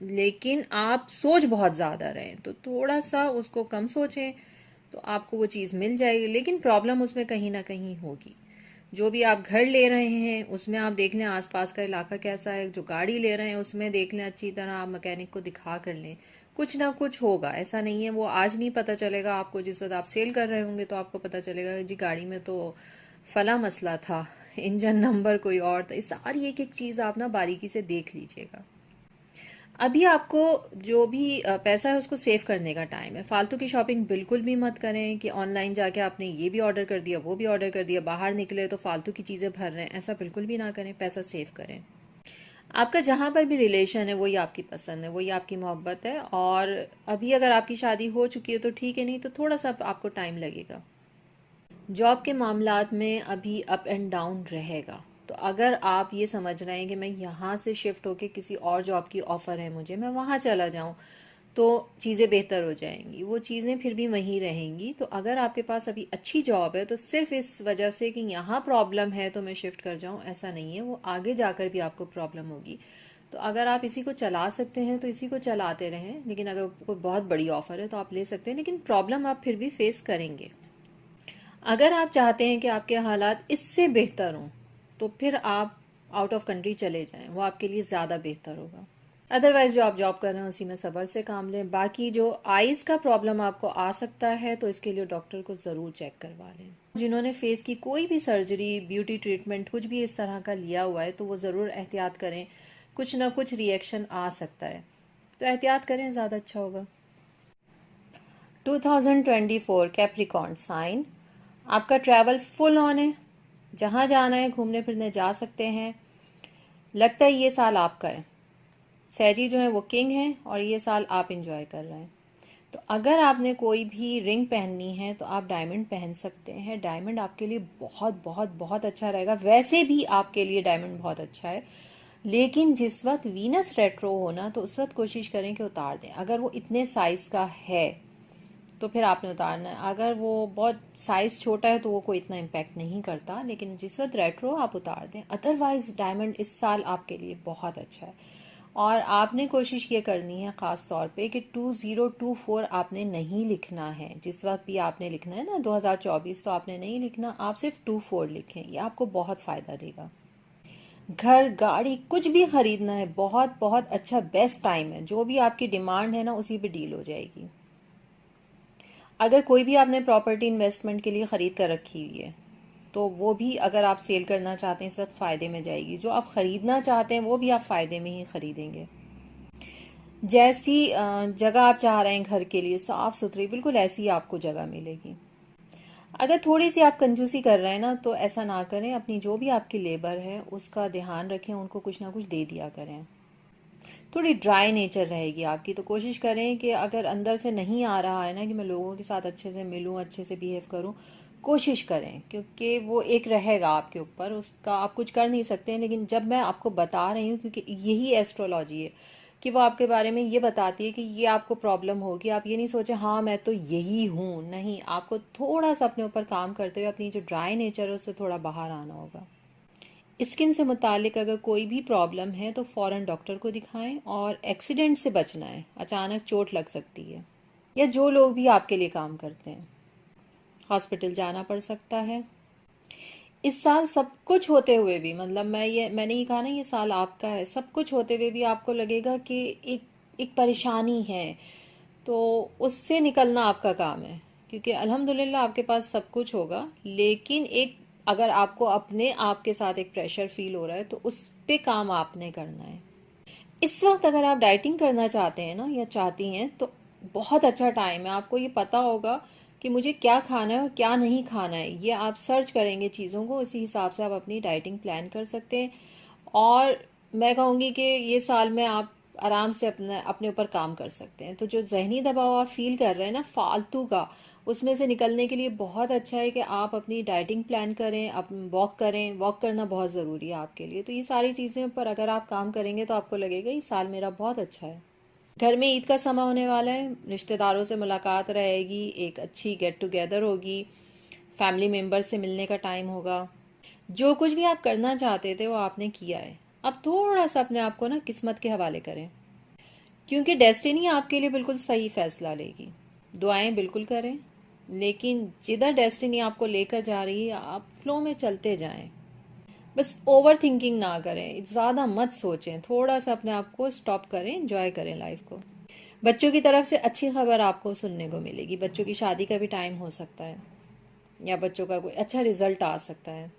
लेकिन आप सोच बहुत ज़्यादा रहें तो थोड़ा सा उसको कम सोचें तो आपको वो चीज़ मिल जाएगी, लेकिन प्रॉब्लम उसमें कहीं ना कहीं होगी। जो भी आप घर ले रहे हैं उसमें आप देख लें आसपास का इलाका कैसा है, जो गाड़ी ले रहे हैं उसमें देख लें अच्छी तरह, आप मैकेनिक को दिखा कर लें, कुछ ना कुछ होगा। ऐसा नहीं है वो आज नहीं पता चलेगा आपको, जिस वक्त आप सेल कर रहे होंगे तो आपको पता चलेगा जी गाड़ी में तो फला मसला था, इंजन नंबर कोई और था। सारी एक एक चीज़ आप ना बारीकी से देख लीजिएगा। अभी आपको जो भी पैसा है उसको सेव करने का टाइम है। फालतू की शॉपिंग बिल्कुल भी मत करें कि ऑनलाइन जाके आपने ये भी ऑर्डर कर दिया वो भी ऑर्डर कर दिया, बाहर निकले तो फालतू की चीज़ें भर रहे हैं, ऐसा बिल्कुल भी ना करें। पैसा सेव करें। आपका जहाँ पर भी रिलेशन है वही आपकी पसंद है, वही आपकी मोहब्बत है। और अभी अगर आपकी शादी हो चुकी है तो ठीक है, नहीं तो थोड़ा सा आपको टाइम लगेगा। जॉब के मामलात में अभी अप एंड डाउन रहेगा। तो अगर आप ये समझ रहे हैं कि मैं यहाँ से शिफ्ट होके किसी और जॉब की ऑफ़र है मुझे, मैं वहाँ चला जाऊँ तो चीज़ें बेहतर हो जाएंगी, वो चीज़ें फिर भी वहीं रहेंगी। तो अगर आपके पास अभी अच्छी जॉब है तो सिर्फ इस वजह से कि यहाँ प्रॉब्लम है तो मैं शिफ्ट कर जाऊँ, ऐसा नहीं है। वो आगे जाकर भी आपको प्रॉब्लम होगी। तो अगर आप इसी को चला सकते हैं तो इसी को चलाते रहें, लेकिन अगर कोई बहुत बड़ी ऑफ़र है तो आप ले सकते हैं, लेकिन प्रॉब्लम आप फिर भी फेस करेंगे। अगर आप चाहते हैं कि आपके हालात इससे बेहतर हों तो फिर आप आउट ऑफ कंट्री चले जाएं, वो आपके लिए ज़्यादा बेहतर होगा। अदरवाइज़ जो आप जॉब कर रहे हैं उसी में सब्र से काम लें। बाकी जो आइज़ का प्रॉब्लम आपको आ सकता है तो इसके लिए डॉक्टर को ज़रूर चेक करवा लें। जिन्होंने फेस की कोई भी सर्जरी, ब्यूटी ट्रीटमेंट कुछ भी इस तरह का लिया हुआ है तो वो ज़रूर एहतियात करें, कुछ ना कुछ रिएक्शन आ सकता है, तो एहतियात करें, ज़्यादा अच्छा होगा। 2024 कैप्रिकॉर्न साइन, आपका ट्रैवल फुल ऑन है। जहाँ जाना है घूमने फिरने जा सकते हैं। लगता है ये साल आपका है। सैजी जो है वो किंग है और ये साल आप इंजॉय कर रहे हैं। तो अगर आपने कोई भी रिंग पहननी है तो आप डायमंड पहन सकते हैं। डायमंड आपके लिए बहुत बहुत बहुत अच्छा रहेगा। वैसे भी आपके लिए डायमंड बहुत अच्छा है, लेकिन जिस वक्त वीनस रेट्रो हो ना तो उस वक्त कोशिश करें कि उतार दें। अगर वो इतने साइज का है तो फिर आपने उतारना है। अगर वो बहुत साइज छोटा है तो वो कोई इतना इम्पैक्ट नहीं करता, लेकिन जिस वक्त रेट्रो आप उतार दें। अदरवाइज डायमंड इस साल आपके लिए बहुत अच्छा है। और आपने कोशिश ये करनी है ख़ास तौर पे कि 2024 आपने नहीं लिखना है। जिस वक्त भी आपने लिखना है ना 2024 तो आपने नहीं लिखना, आप सिर्फ 24 लिखें, ये आपको बहुत फ़ायदा देगा। घर, गाड़ी, कुछ भी खरीदना है, बहुत बहुत अच्छा बेस्ट टाइम है। जो भी आपकी डिमांड है ना, उसी पे डील हो जाएगी। अगर कोई भी आपने प्रॉपर्टी इन्वेस्टमेंट के लिए ख़रीद कर रखी हुई है, तो वो भी अगर आप सेल करना चाहते हैं इस वक्त फ़ायदे में जाएगी। जो आप ख़रीदना चाहते हैं वो भी आप फ़ायदे में ही ख़रीदेंगे। जैसी जगह आप चाह रहे हैं घर के लिए साफ़ सुथरी, बिल्कुल ऐसी ही आपको जगह मिलेगी। अगर थोड़ी सी आप कंजूसी कर रहे हैं ना, तो ऐसा ना करें। अपनी जो भी आपकी लेबर है उसका ध्यान रखें, उनको कुछ ना कुछ दे दिया करें। थोड़ी ड्राई नेचर रहेगी आपकी, तो कोशिश करें कि अगर अंदर से नहीं आ रहा है ना कि मैं लोगों के साथ अच्छे से मिलूं, अच्छे से बिहेव करूं, कोशिश करें, क्योंकि वो एक रहेगा आपके ऊपर, उसका आप कुछ कर नहीं सकते हैं। लेकिन जब मैं आपको बता रही हूँ, क्योंकि यही एस्ट्रोलॉजी है कि वो आपके बारे में ये बताती है कि ये आपको प्रॉब्लम होगी। आप ये नहीं सोचें हाँ मैं तो यही हूँ, नहीं, आपको थोड़ा सा अपने ऊपर काम करते हुए अपनी जो ड्राई नेचर है उससे थोड़ा बाहर आना होगा। स्किन से मुतालिक अगर कोई भी प्रॉब्लम है तो फ़ौरन डॉक्टर को दिखाएं, और एक्सीडेंट से बचना है, अचानक चोट लग सकती है, या जो लोग भी आपके लिए काम करते हैं, हॉस्पिटल जाना पड़ सकता है। इस साल सब कुछ होते हुए भी, मतलब मैंने ये कहा ना ये साल आपका है, सब कुछ होते हुए भी आपको लगेगा कि एक एक परेशानी है, तो उससे निकलना आपका काम है। क्योंकि अल्हम्दुलिल्लाह आपके पास सब कुछ होगा, लेकिन एक अगर आपको अपने आप के साथ एक प्रेशर फील हो रहा है तो उस पे काम आपने करना है। इस वक्त अगर आप डाइटिंग करना चाहते हैं ना, या चाहती हैं, तो बहुत अच्छा टाइम है। आपको ये पता होगा कि मुझे क्या खाना है और क्या नहीं खाना है। ये आप सर्च करेंगे चीज़ों को, उसी हिसाब से आप अपनी डाइटिंग प्लान कर सकते हैं। और मैं कहूँगी कि ये साल में आप आराम से अपने अपने ऊपर काम कर सकते हैं। तो जो जहनी दबाव आप फील कर रहे हैं ना फालतू का, उसमें से निकलने के लिए बहुत अच्छा है कि आप अपनी डाइटिंग प्लान करें, आप वॉक करें। वॉक करना बहुत ज़रूरी है आपके लिए। तो ये सारी चीज़ें पर अगर आप काम करेंगे तो आपको लगेगा ये साल मेरा बहुत अच्छा है। घर में ईद का समय होने वाला है, रिश्तेदारों से मुलाकात रहेगी, एक अच्छी गेट टुगेदर होगी, फैमिली मेम्बर से मिलने का टाइम होगा। जो कुछ भी आप करना चाहते थे वो आपने किया है। अब थोड़ा सा अपने आप को ना किस्मत के हवाले करें, क्योंकि डेस्टिनी आपके लिए बिल्कुल सही फैसला लेगी। दुआएं बिल्कुल करें, लेकिन जिधर डेस्टिनी आपको लेकर जा रही है आप फ्लो में चलते जाएं। बस ओवर थिंकिंग ना करें, ज़्यादा मत सोचें, थोड़ा सा अपने आप को स्टॉप करें, एंजॉय करें लाइफ को। बच्चों की तरफ से अच्छी खबर आपको सुनने को मिलेगी। बच्चों की शादी का भी टाइम हो सकता है, या बच्चों का कोई अच्छा रिजल्ट आ सकता है।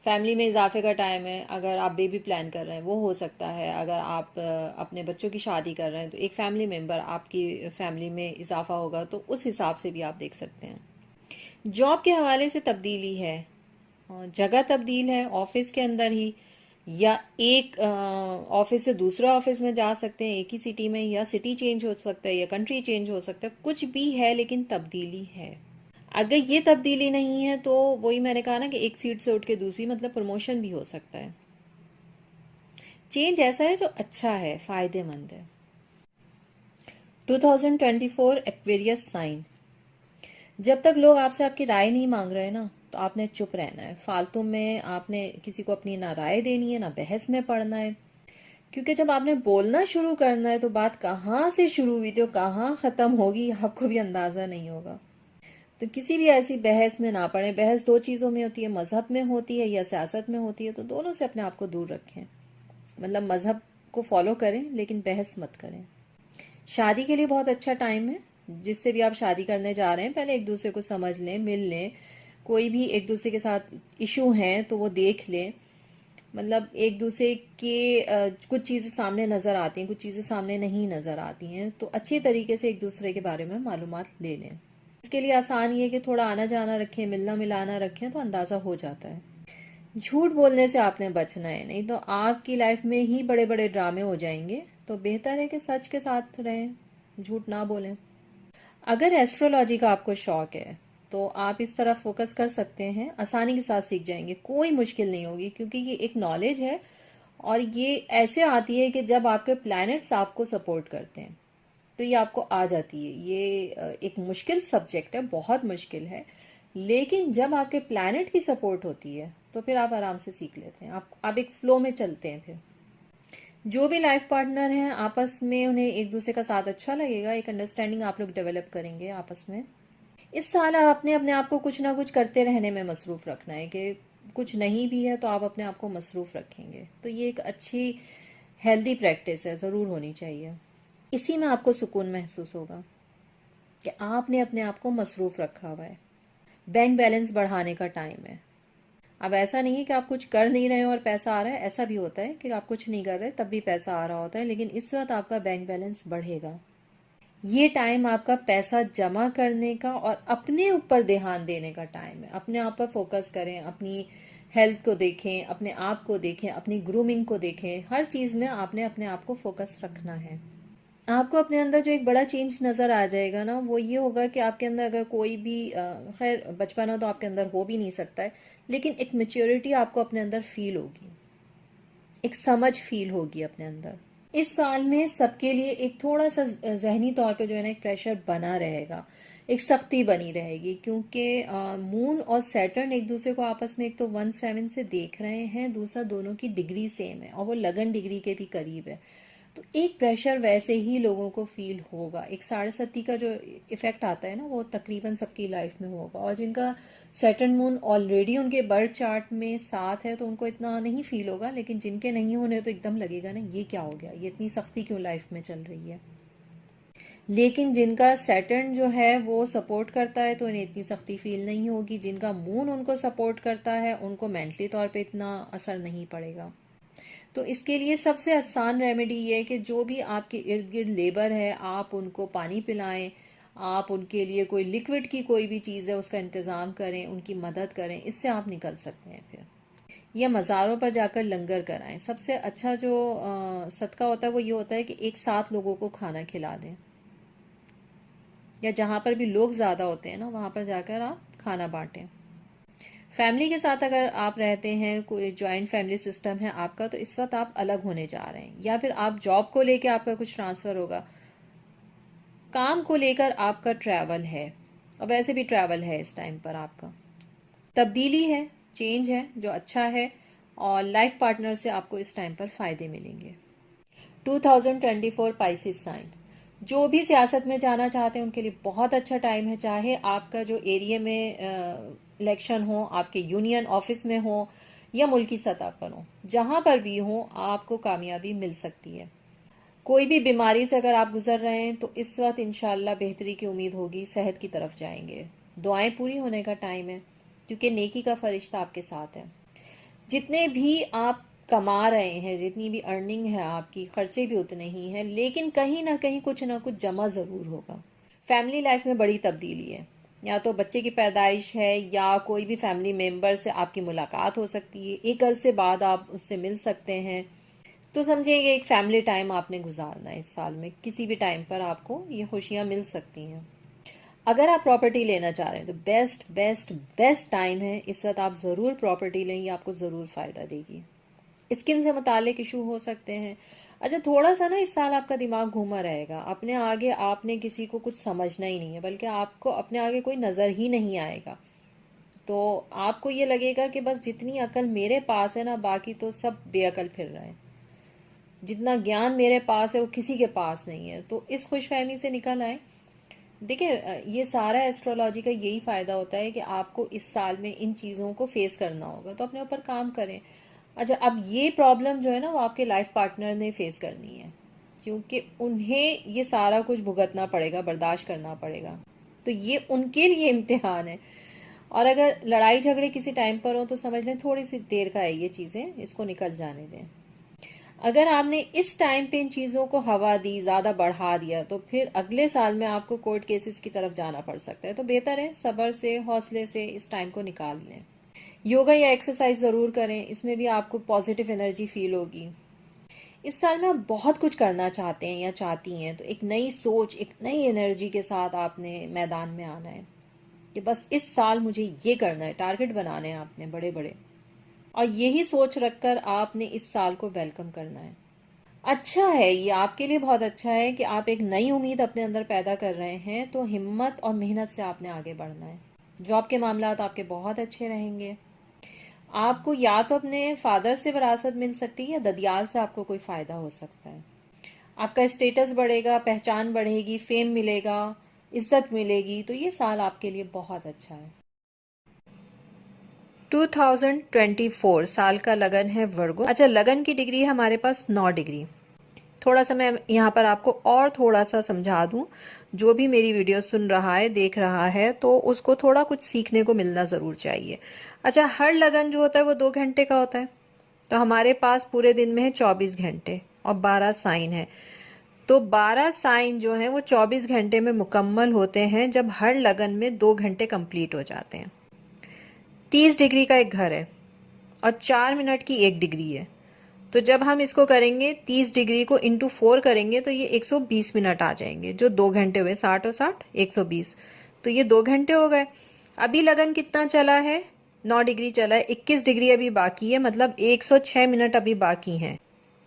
फैमिली में इजाफे का टाइम है। अगर आप बेबी प्लान कर रहे हैं वो हो सकता है। अगर आप अपने बच्चों की शादी कर रहे हैं तो एक फैमिली मेम्बर आपकी फैमिली में इजाफा होगा, तो उस हिसाब से भी आप देख सकते हैं। जॉब के हवाले से तब्दीली है, जगह तब्दील है ऑफिस के अंदर ही, या एक ऑफिस से दूसरे ऑफिस में जा सकते हैं एक ही सिटी में, या सिटी चेंज हो सकता है, या कंट्री चेंज हो सकता है, कुछ भी है लेकिन तब्दीली है। अगर ये तब्दीली नहीं है तो वही मैंने कहा ना कि एक सीट से उठ के दूसरी, मतलब प्रमोशन भी हो सकता है। चेंज ऐसा है जो अच्छा है, फायदेमंद है। 2024 एक्वेरियस साइन। जब तक लोग आपसे आपकी राय नहीं मांग रहे ना, तो आपने चुप रहना है। फालतू में आपने किसी को अपनी ना राय देनी है ना बहस में पड़ना है। क्योंकि जब आपने बोलना शुरू करना है तो बात कहाँ से शुरू हुई थी और कहाँ खत्म होगी आपको भी अंदाजा नहीं होगा। तो किसी भी ऐसी बहस में ना पड़े। बहस दो चीज़ों में होती है, मजहब में होती है या सियासत में होती है, तो दोनों से अपने आप को दूर रखें। मतलब मजहब को फॉलो करें लेकिन बहस मत करें। शादी के लिए बहुत अच्छा टाइम है। जिससे भी आप शादी करने जा रहे हैं पहले एक दूसरे को समझ लें, मिल लें। कोई भी एक दूसरे के साथ इशू हैं तो वो देख लें। मतलब एक दूसरे के कुछ चीज़ें सामने नज़र आती हैं, कुछ चीज़ें सामने नहीं नज़र आती हैं, तो अच्छी तरीके से एक दूसरे के बारे में मालूमात ले लें। इसके लिए आसान ये है कि थोड़ा आना जाना रखें, मिलना मिलाना रखें, तो अंदाज़ा हो जाता है। झूठ बोलने से आपने बचना है, नहीं तो आपकी लाइफ में ही बड़े बड़े ड्रामे हो जाएंगे। तो बेहतर है कि सच के साथ रहें, झूठ ना बोलें। अगर एस्ट्रोलॉजी का आपको शौक है तो आप इस तरफ फोकस कर सकते हैं, आसानी के साथ सीख जाएंगे, कोई मुश्किल नहीं होगी। क्योंकि ये एक नॉलेज है और ये ऐसे आती है कि जब आपके प्लैनेट्स आपको सपोर्ट करते हैं तो ये आपको आ जाती है। ये एक मुश्किल सब्जेक्ट है, बहुत मुश्किल है, लेकिन जब आपके प्लैनेट की सपोर्ट होती है तो फिर आप आराम से सीख लेते हैं। आप एक फ्लो में चलते हैं। फिर जो भी लाइफ पार्टनर हैं आपस में उन्हें एक दूसरे का साथ अच्छा लगेगा, एक अंडरस्टैंडिंग आप लोग डेवलप करेंगे आपस में। इस साल आपने अपने आप को कुछ ना कुछ करते रहने में मसरूफ रखना है कि कुछ नहीं भी है तो आप अपने आप को मसरूफ़ रखेंगे। तो ये एक अच्छी हेल्दी प्रैक्टिस है, ज़रूर होनी चाहिए। इसी में आपको सुकून महसूस होगा कि आपने अपने आप को मसरूफ़ रखा हुआ है। बैंक बैलेंस बढ़ाने का टाइम है। अब ऐसा नहीं है कि आप कुछ कर नहीं रहे हो और पैसा आ रहा है, ऐसा भी होता है कि आप कुछ नहीं कर रहे तब भी पैसा आ रहा होता है, लेकिन इस वक्त आपका बैंक बैलेंस बढ़ेगा। ये टाइम आपका पैसा जमा करने का और अपने ऊपर ध्यान देने का टाइम है। अपने आप पर फोकस करें, अपनी हेल्थ को देखें, अपने आप को देखें, अपनी ग्रूमिंग को देखें। हर चीज़ में आपने अपने आप को फोकस रखना है। आपको अपने अंदर जो एक बड़ा चेंज नज़र आ जाएगा ना, वो ये होगा कि आपके अंदर अगर कोई भी खैर बचपना तो आपके अंदर हो भी नहीं सकता है, लेकिन एक मेच्योरिटी आपको अपने अंदर फील होगी, एक समझ फील होगी अपने अंदर। इस साल में सबके लिए एक थोड़ा सा जहनी तौर पे जो है ना एक प्रेशर बना रहेगा, एक सख्ती बनी रहेगी, क्योंकि मून और सैटर्न एक दूसरे को आपस में एक तो 1/7 से देख रहे हैं, दूसरा दोनों की डिग्री सेम है और वो लगन डिग्री के भी करीब है। तो एक प्रेशर वैसे ही लोगों को फील होगा। एक 7.5 का जो इफेक्ट आता है ना, वो तकरीबन सबकी लाइफ में होगा। और जिनका सैटर्न मून ऑलरेडी उनके बर्थ चार्ट में साथ है तो उनको इतना नहीं फील होगा, लेकिन जिनके नहीं होने तो एकदम लगेगा ना ये क्या हो गया, ये इतनी सख्ती क्यों लाइफ में चल रही है। लेकिन जिनका सैटर्न जो है वो सपोर्ट करता है तो इन्हें इतनी सख्ती फील नहीं होगी। जिनका मून उनको सपोर्ट करता है उनको मेंटली तौर पे इतना असर नहीं पड़ेगा। तो इसके लिए सबसे आसान रेमेडी ये है कि जो भी आपके इर्द गिर्द लेबर है, आप उनको पानी पिलाएं, आप उनके लिए कोई लिक्विड की कोई भी चीज़ है उसका इंतज़ाम करें, उनकी मदद करें। इससे आप निकल सकते हैं। फिर या मज़ारों पर जाकर लंगर कराएं। सबसे अच्छा जो सदका होता है वो ये होता है कि एक साथ लोगों को खाना खिला दें, या जहाँ पर भी लोग ज़्यादा होते हैं ना वहाँ पर जाकर आप खाना बांटें। फैमिली के साथ अगर आप रहते हैं, कोई जॉइंट फैमिली सिस्टम है आपका, तो इस वक्त आप अलग होने जा रहे हैं, या फिर आप जॉब को लेकर आपका कुछ ट्रांसफ़र होगा, काम को लेकर आपका ट्रैवल है, और वैसे भी ट्रैवल है इस टाइम पर आपका, तब्दीली है, चेंज है जो अच्छा है, और लाइफ पार्टनर से आपको इस टाइम पर फ़ायदे मिलेंगे। 2024 पाइसिस साइन, जो भी सियासत में जाना चाहते हैं उनके लिए बहुत अच्छा टाइम है। चाहे आपका जो एरिया में इलेक्शन हो, आपके यूनियन ऑफिस में हो या मुल्की सतह पर हो, जहां पर भी हो आपको कामयाबी मिल सकती है। कोई भी बीमारी से अगर आप गुजर रहे हैं तो इस वक्त इंशाल्लाह बेहतरी की उम्मीद होगी, सेहत की तरफ जाएंगे। दुआएं पूरी होने का टाइम है, क्योंकि नेकी का फरिश्ता आपके साथ है। जितने भी आप कमा रहे हैं, जितनी भी अर्निंग है आपकी, खर्चे भी उतने ही हैं, लेकिन कहीं ना कुछ जमा ज़रूर होगा। फैमिली लाइफ में बड़ी तब्दीली है, या तो बच्चे की पैदाइश है या कोई भी फैमिली मेंबर से आपकी मुलाकात हो सकती है, एक अरसे बाद आप उससे मिल सकते हैं। तो समझिए ये एक फैमिली टाइम आपने गुजारना है इस साल में, किसी भी टाइम पर आपको ये खुशियाँ मिल सकती हैं। अगर आप प्रॉपर्टी लेना चाह रहे हैं तो बेस्ट बेस्ट बेस्ट टाइम है इस वक्त, आप ज़रूर प्रॉपर्टी लें, ये आपको ज़रूर फ़ायदा देगी। स्किन से मुतालिक इशू हो सकते हैं। अच्छा, थोड़ा सा ना इस साल आपका दिमाग घूमा रहेगा, अपने आगे आपने किसी को कुछ समझना ही नहीं है, बल्कि आपको अपने आगे कोई नज़र ही नहीं आएगा। तो आपको ये लगेगा कि बस जितनी अकल मेरे पास है ना, बाकी तो सब बेअकल फिर रहे हैं। जितना ज्ञान मेरे पास है वो किसी के पास नहीं है। तो इस खुशफहमी से निकल आए। देखिए, ये सारा एस्ट्रोलॉजी का यही फ़ायदा होता है कि आपको इस साल में इन चीज़ों को फेस करना होगा, तो अपने ऊपर काम करें। अच्छा, अब ये प्रॉब्लम जो है ना वो आपके लाइफ पार्टनर ने फेस करनी है, क्योंकि उन्हें ये सारा कुछ भुगतना पड़ेगा, बर्दाश्त करना पड़ेगा। तो ये उनके लिए इम्तिहान है। और अगर लड़ाई झगड़े किसी टाइम पर हो तो समझ लें थोड़ी सी देर का है ये चीज़ें, इसको निकल जाने दें। अगर आपने इस टाइम पे इन चीज़ों को हवा दी, ज़्यादा बढ़ा दिया, तो फिर अगले साल में आपको कोर्ट केसेस की तरफ जाना पड़ सकता है। तो बेहतर है सब्र से, हौसले से इस टाइम को निकाल लें। योगा या एक्सरसाइज ज़रूर करें, इसमें भी आपको पॉजिटिव एनर्जी फील होगी। इस साल में आप बहुत कुछ करना चाहते हैं या चाहती हैं, तो एक नई सोच, एक नई एनर्जी के साथ आपने मैदान में आना है कि बस इस साल मुझे ये करना है, टारगेट बनाने हैं आपने बड़े बड़े, और यही सोच रखकर आपने इस साल को वेलकम करना है। अच्छा है, ये आपके लिए बहुत अच्छा है कि आप एक नई उम्मीद अपने अंदर पैदा कर रहे हैं। तो हिम्मत और मेहनत से आपने आगे बढ़ना है। जॉब के मामलात आपके बहुत अच्छे रहेंगे। आपको या तो अपने फादर से विरासत मिल सकती है या ददियाल से आपको कोई फायदा हो सकता है। आपका स्टेटस बढ़ेगा, पहचान बढ़ेगी, फेम मिलेगा, इज्जत मिलेगी। तो ये साल आपके लिए बहुत अच्छा है। 2024 साल का लगन है वर्गो। अच्छा, लगन की डिग्री है हमारे पास 9 डिग्री। थोड़ा सा मैं यहाँ पर आपको और थोड़ा सा समझा दूं, जो भी मेरी वीडियो सुन रहा है, देख रहा है, तो उसको थोड़ा कुछ सीखने को मिलना ज़रूर चाहिए। अच्छा, हर लगन जो होता है वो 2 घंटे का होता है, तो हमारे पास पूरे दिन में है 24 घंटे और 12 साइन है। तो 12 साइन जो हैं वो 24 घंटे में मुकम्मल होते हैं जब हर लगन में 2 घंटे कंप्लीट हो जाते हैं। 30 डिग्री का एक घर है और 4 मिनट की 1 डिग्री है, तो जब हम इसको करेंगे 30 डिग्री को इंटू 4 करेंगे तो ये 120 मिनट आ जाएंगे, जो 2 घंटे हुए, 60 और 60 120, तो ये 2 घंटे हो गए। अभी लगन कितना चला है? 9 डिग्री चला है, 21 डिग्री अभी बाकी है, मतलब 106 मिनट अभी बाकी हैं।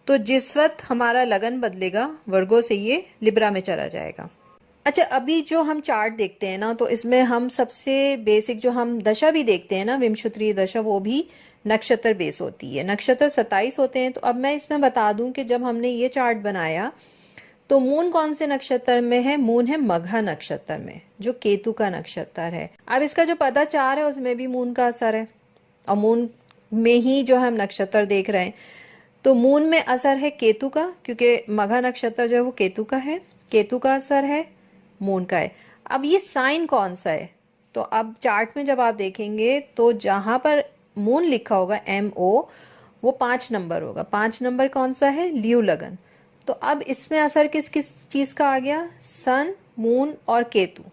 तो जिस वक्त हमारा लगन बदलेगा वर्गो से ये लिब्रा में चला जाएगा। अच्छा, अभी जो हम चार्ट देखते हैं ना, तो इसमें हम सबसे बेसिक जो हम दशा भी देखते हैं ना, विमशुत्री दशा, वो भी नक्षत्र बेस होती है। नक्षत्र 27 होते हैं। तो अब मैं इसमें बता दूं कि जब हमने ये चार्ट बनाया तो मून कौन से नक्षत्र में है? मून है मघा नक्षत्र में, जो केतु का नक्षत्र है। अब इसका जो पदाचार है उसमें भी मून का असर है, और मून में ही जो हम नक्षत्र देख रहे हैं, तो मून में असर है केतु का, क्योंकि मघा नक्षत्र जो है वो केतु का है, केतु का असर है, मून का है। अब ये साइन कौन सा है? तो अब चार्ट में जब आप देखेंगे तो जहां पर मून लिखा होगा MO, वो 5 नंबर होगा। 5 नंबर कौन सा है? ल्यू लगन। तो अब इसमें असर किस किस चीज का आ गया? सन, मून और केतु।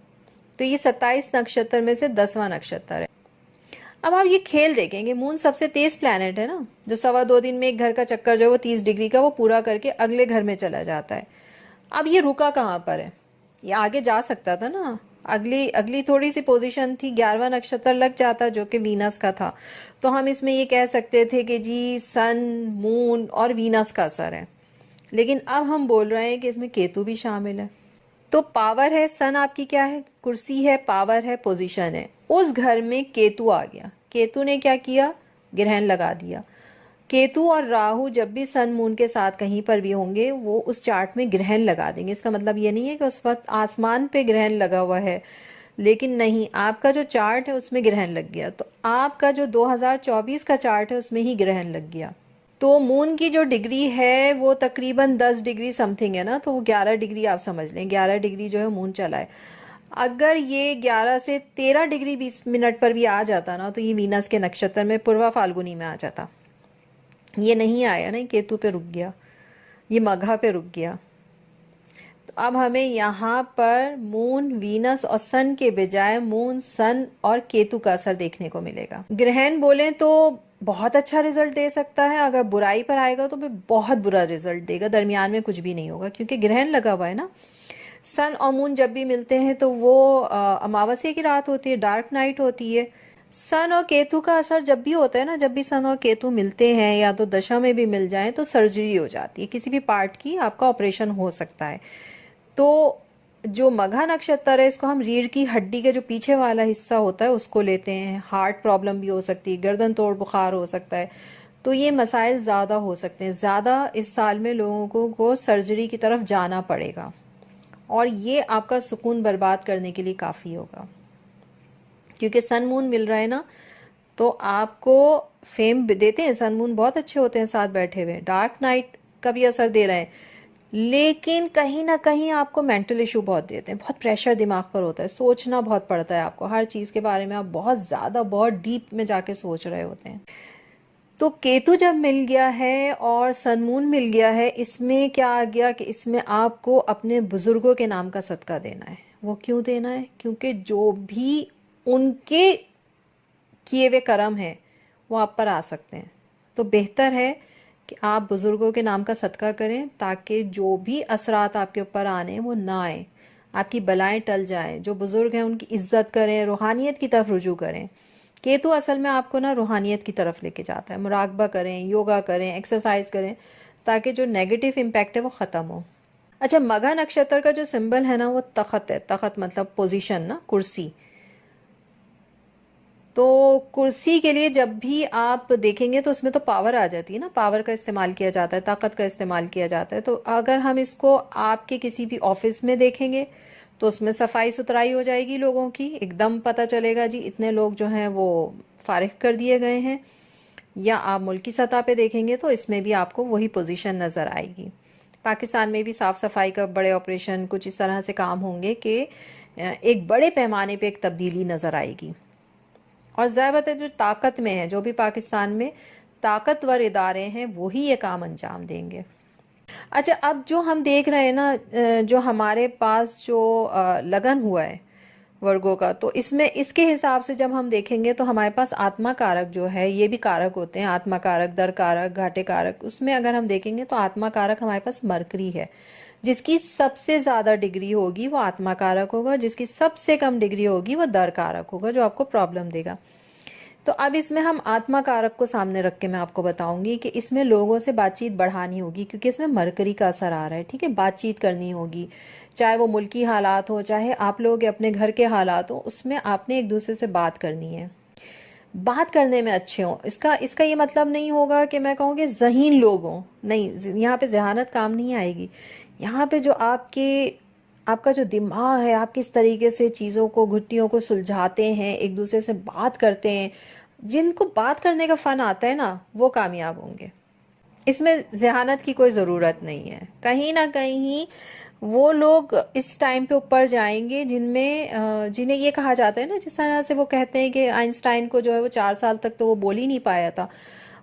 तो ये 27 नक्षत्र में से 10वां नक्षत्र है। अब आप ये खेल देखेंगे, मून सबसे तेज प्लैनेट है ना, जो 2.25 दिन में एक घर का चक्कर जो है वो 30 डिग्री का वो पूरा करके अगले घर में चला जाता है। अब ये रुका कहाँ पर है? ये आगे जा सकता था ना, अगली अगली थोड़ी सी पोजीशन थी, 11वां नक्षत्र लग जाता जो कि वीनस का था। तो हम इसमें ये कह सकते थे कि जी सन, मून और वीनस का असर है। लेकिन अब हम बोल रहे हैं कि इसमें केतु भी शामिल है। तो पावर है, सन आपकी क्या है? कुर्सी है, पावर है, पोजीशन है। उस घर में केतु आ गया। केतु ने क्या किया? ग्रहण लगा दिया। केतु और राहु जब भी सन मून के साथ कहीं पर भी होंगे, वो उस चार्ट में ग्रहण लगा देंगे। इसका मतलब ये नहीं है कि उस वक्त आसमान पे ग्रहण लगा हुआ है, लेकिन नहीं, आपका जो चार्ट है उसमें ग्रहण लग गया। तो आपका जो 2024 का चार्ट है उसमें ही ग्रहण लग गया। तो मून की जो डिग्री है वो तकरीबन 10 डिग्री समथिंग है ना, तो वो 11 डिग्री आप समझ लें, 11 डिग्री जो है मून चला है। अगर ये 11 से 13 डिग्री 20 मिनट पर भी आ जाता ना, तो ये वीनस के नक्षत्र में पूर्वा फाल्गुनी में आ जाता। ये नहीं आया ना, केतु पे रुक गया, ये मघा पे रुक गया। तो अब हमें यहाँ पर मून, वीनस और सन के बजाय मून, सन और केतु का असर देखने को मिलेगा। ग्रहण बोले तो बहुत अच्छा रिजल्ट दे सकता है, अगर बुराई पर आएगा तो भी बहुत बुरा रिजल्ट देगा, दरमियान में कुछ भी नहीं होगा, क्योंकि ग्रहण लगा हुआ है ना। सन और मून जब भी मिलते हैं तो वो अमावस्या की रात होती है, डार्क नाइट होती है। सन और केतु का असर जब भी होता है ना, जब भी सन और केतु मिलते हैं या तो दशा में भी मिल जाए तो सर्जरी हो जाती है, किसी भी पार्ट की आपका ऑपरेशन हो सकता है। तो जो मघा नक्षत्र है, इसको हम रीढ़ की हड्डी के जो पीछे वाला हिस्सा होता है उसको लेते हैं। हार्ट प्रॉब्लम भी हो सकती है, गर्दन तोड़ बुखार हो सकता है, तो ये मसाइल ज़्यादा हो सकते हैं। ज़्यादा इस साल में लोगों को सर्जरी की तरफ जाना पड़ेगा, और ये आपका सुकून बर्बाद करने के लिए काफ़ी होगा, क्योंकि सन मून मिल रहा है ना, तो आपको फेम देते हैं। सन मून बहुत अच्छे होते हैं साथ बैठे हुए, डार्क नाइट का भी असर दे रहे हैं, लेकिन कहीं ना कहीं आपको मेंटल इशू बहुत देते हैं। बहुत प्रेशर दिमाग पर होता है, सोचना बहुत पड़ता है आपको, हर चीज़ के बारे में आप बहुत ज़्यादा, बहुत डीप में जाके सोच रहे होते हैं। तो केतु जब मिल गया है और सन मून मिल गया है, इसमें क्या आ गया कि इसमें आपको अपने बुजुर्गों के नाम का सदका देना है। वो क्यों देना है? क्योंकि जो भी उनके किए हुए कर्म हैं वो आप पर आ सकते हैं। तो बेहतर है कि आप बुजुर्गों के नाम का सदका करें, ताकि जो भी असरात आपके ऊपर आने वो ना आए, आपकी बलाएं टल जाएं। जो बुजुर्ग हैं उनकी इज्जत करें, रूहानियत की तरफ रुजू करें। केतु असल में आपको ना रूहानियत की तरफ लेके जाता है। मुराकबा करें, योगा करें, एक्सरसाइज करें, ताकि जो नेगेटिव इम्पैक्ट है वो ख़त्म हो। अच्छा, मघा नक्षत्र का जो सिंबल है ना वो तख्त है। तख्त मतलब पोजीशन ना, कुर्सी। तो कुर्सी के लिए जब भी आप देखेंगे तो उसमें तो पावर आ जाती है ना, पावर का इस्तेमाल किया जाता है, ताकत का इस्तेमाल किया जाता है। तो अगर हम इसको आपके किसी भी ऑफिस में देखेंगे तो उसमें सफाई सुथराई हो जाएगी लोगों की, एकदम पता चलेगा जी इतने लोग जो हैं वो फारिग कर दिए गए हैं, या आप मुल्की सतह पे देखेंगे तो इसमें भी आपको वही पोजीशन नज़र आएगी। पाकिस्तान में भी साफ़ सफाई का बड़े ऑपरेशन कुछ इस तरह से काम होंगे कि एक बड़े पैमाने पे एक तब्दीली नज़र आएगी। और ज़ाहिर बात है जो ताकत में है, जो भी पाकिस्तान में ताकतवर इदारे हैं वही ये काम अंजाम देंगे। अच्छा, अब जो हम देख रहे हैं ना, जो हमारे पास जो लगन हुआ है वर्गों का, तो इसमें इसके हिसाब से जब हम देखेंगे तो हमारे पास आत्मा कारक जो है, ये भी कारक होते हैं, आत्मा कारक, दर कारक, घाटे कारक। उसमें अगर हम देखेंगे तो आत्मा कारक हमारे पास मरकरी है, जिसकी सबसे ज़्यादा डिग्री होगी वो आत्मा कारक होगा, जिसकी सबसे कम डिग्री होगी वो दर कारक होगा, जो आपको प्रॉब्लम देगा। तो अब इसमें हम आत्मा कारक को सामने रख के मैं आपको बताऊंगी कि इसमें लोगों से बातचीत बढ़ानी होगी, क्योंकि इसमें मरकरी का असर आ रहा है। ठीक है, बातचीत करनी होगी, चाहे वो मुल्की हालात हो, चाहे आप लोग अपने घर के हालात हो, उसमें आपने एक दूसरे से बात करनी है, बात करने में अच्छे हों। इसका इसका ये मतलब नहीं होगा कि मैं कहूँगी ज़हीन लोग हों, नहीं, यहाँ पे जहानत काम नहीं आएगी। यहाँ पे जो आपका जो दिमाग है, आप किस तरीके से चीज़ों को, घुट्टियों को सुलझाते हैं, एक दूसरे से बात करते हैं, जिनको बात करने का फ़न आता है ना, वो कामयाब होंगे। इसमें जहानत की कोई ज़रूरत नहीं है। कहीं ना कहीं वो लोग इस टाइम पे ऊपर जाएंगे जिन्हें ये कहा जाता है ना, जिस तरह से वो कहते हैं कि आइंस्टाइन को जो है वो 4 साल तक तो वो बोल ही नहीं पाया था,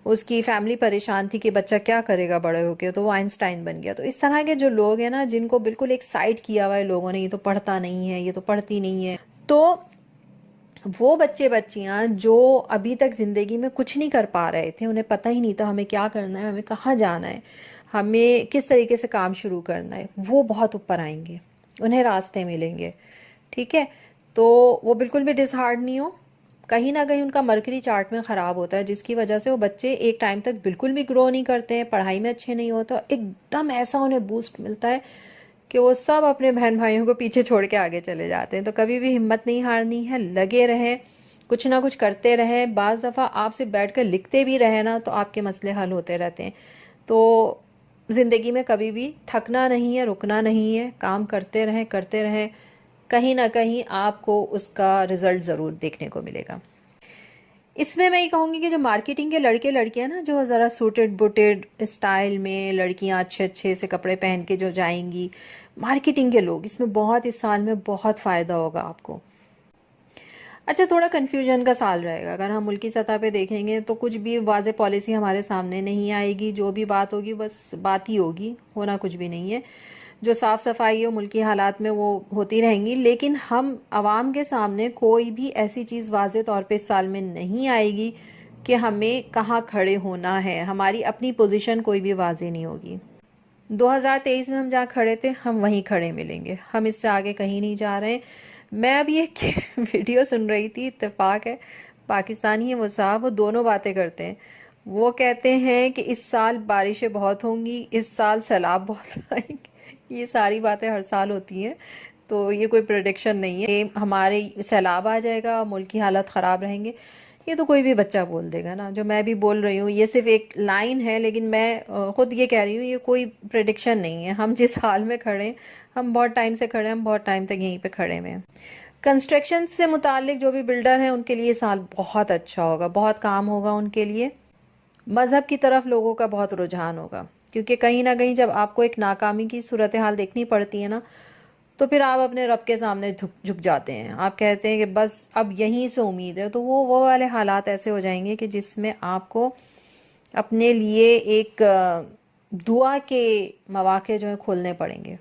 उसकी फैमिली परेशान थी कि बच्चा क्या करेगा बड़े होके, तो वो आइंस्टाइन बन गया। तो इस तरह के जो लोग हैं ना, जिनको बिल्कुल एक साइड किया हुआ है लोगों ने, ये तो पढ़ता नहीं है, ये तो पढ़ती नहीं है, तो वो बच्चे बच्चियां जो अभी तक ज़िंदगी में कुछ नहीं कर पा रहे थे, उन्हें पता ही नहीं था हमें क्या करना है, हमें कहाँ जाना है, हमें किस तरीके से काम शुरू करना है, वो बहुत ऊपर आएंगे, उन्हें रास्ते मिलेंगे। ठीक है, तो वो बिल्कुल भी डिसहार्ड नहीं हो। कहीं ना कहीं उनका मरकरी चार्ट में ख़राब होता है, जिसकी वजह से वो बच्चे एक टाइम तक बिल्कुल भी ग्रो नहीं करते हैं, पढ़ाई में अच्छे नहीं होते, एकदम ऐसा उन्हें बूस्ट मिलता है कि वो सब अपने बहन भाइयों को पीछे छोड़ के आगे चले जाते हैं। तो कभी भी हिम्मत नहीं हारनी है, लगे रहें, कुछ ना कुछ करते रहें। बाज़ दफ़ा आप सिर्फ बैठ कर लिखते भी रहें ना, तो आपके मसले हल होते रहते हैं। तो ज़िंदगी में कभी भी थकना नहीं है, रुकना नहीं है, काम करते रहें, कहीं ना कहीं आपको उसका रिज़ल्ट ज़रूर देखने को मिलेगा। इसमें मैं ये कहूँगी कि जो मार्केटिंग के लड़के लड़कियां ना, जो ज़रा सूटेड बुटेड स्टाइल में लड़कियां अच्छे अच्छे से कपड़े पहन के जो जाएंगी, मार्केटिंग के लोग, इसमें बहुत, इस साल में बहुत फ़ायदा होगा आपको। अच्छा, थोड़ा कन्फ्यूजन का साल रहेगा। अगर हम मुल्की सतह पे देखेंगे तो कुछ भी वाज़े पॉलिसी हमारे सामने नहीं आएगी, जो भी बात होगी बस बात ही होगी, होना कुछ भी नहीं है। जो साफ़ सफाई हो मुल्की हालात में वो होती रहेंगी, लेकिन हम आवाम के सामने कोई भी ऐसी चीज़ वाज़े तौर पे इस साल में नहीं आएगी कि हमें कहाँ खड़े होना है, हमारी अपनी पोजीशन कोई भी वाज़े नहीं होगी। 2023 में हम जहाँ खड़े थे हम वहीं खड़े मिलेंगे, हम इससे आगे कहीं नहीं जा रहे हैं। मैं अभी एक वीडियो सुन रही थी, इत्तेफाक है पाकिस्तानी है वो साहब, वो दोनों बातें करते हैं। वो कहते हैं कि इस साल बारिशें बहुत होंगी, इस साल सैलाब बहुत आएंगे। ये सारी बातें हर साल होती हैं, तो ये कोई प्रेडिक्शन नहीं है कि हमारे सैलाब आ जाएगा, मुल्क की हालत ख़राब रहेंगे। ये तो कोई भी बच्चा बोल देगा ना, जो मैं भी बोल रही हूँ ये सिर्फ एक लाइन है, लेकिन मैं खुद ये कह रही हूँ ये कोई प्रेडिक्शन नहीं है। हम जिस हाल में खड़े हैं, हम बहुत टाइम से खड़े हैं, हम बहुत टाइम तक यहीं पे खड़े हुए हैं। कंस्ट्रक्शन से मुतालिक जो भी बिल्डर हैं उनके लिए साल बहुत अच्छा होगा, बहुत काम होगा उनके लिए। मज़हब की तरफ लोगों का बहुत रुझान होगा, क्योंकि कहीं ना कहीं जब आपको एक नाकामी की सूरत हाल देखनी पड़ती है ना, तो फिर आप अपने रब के सामने झुक जाते हैं। आप कहते हैं कि बस अब यहीं से उम्मीद है। तो वो वाले हालात ऐसे हो जाएंगे कि जिसमें आपको अपने लिए एक दुआ के मौके जो है खोलने पड़ेंगे।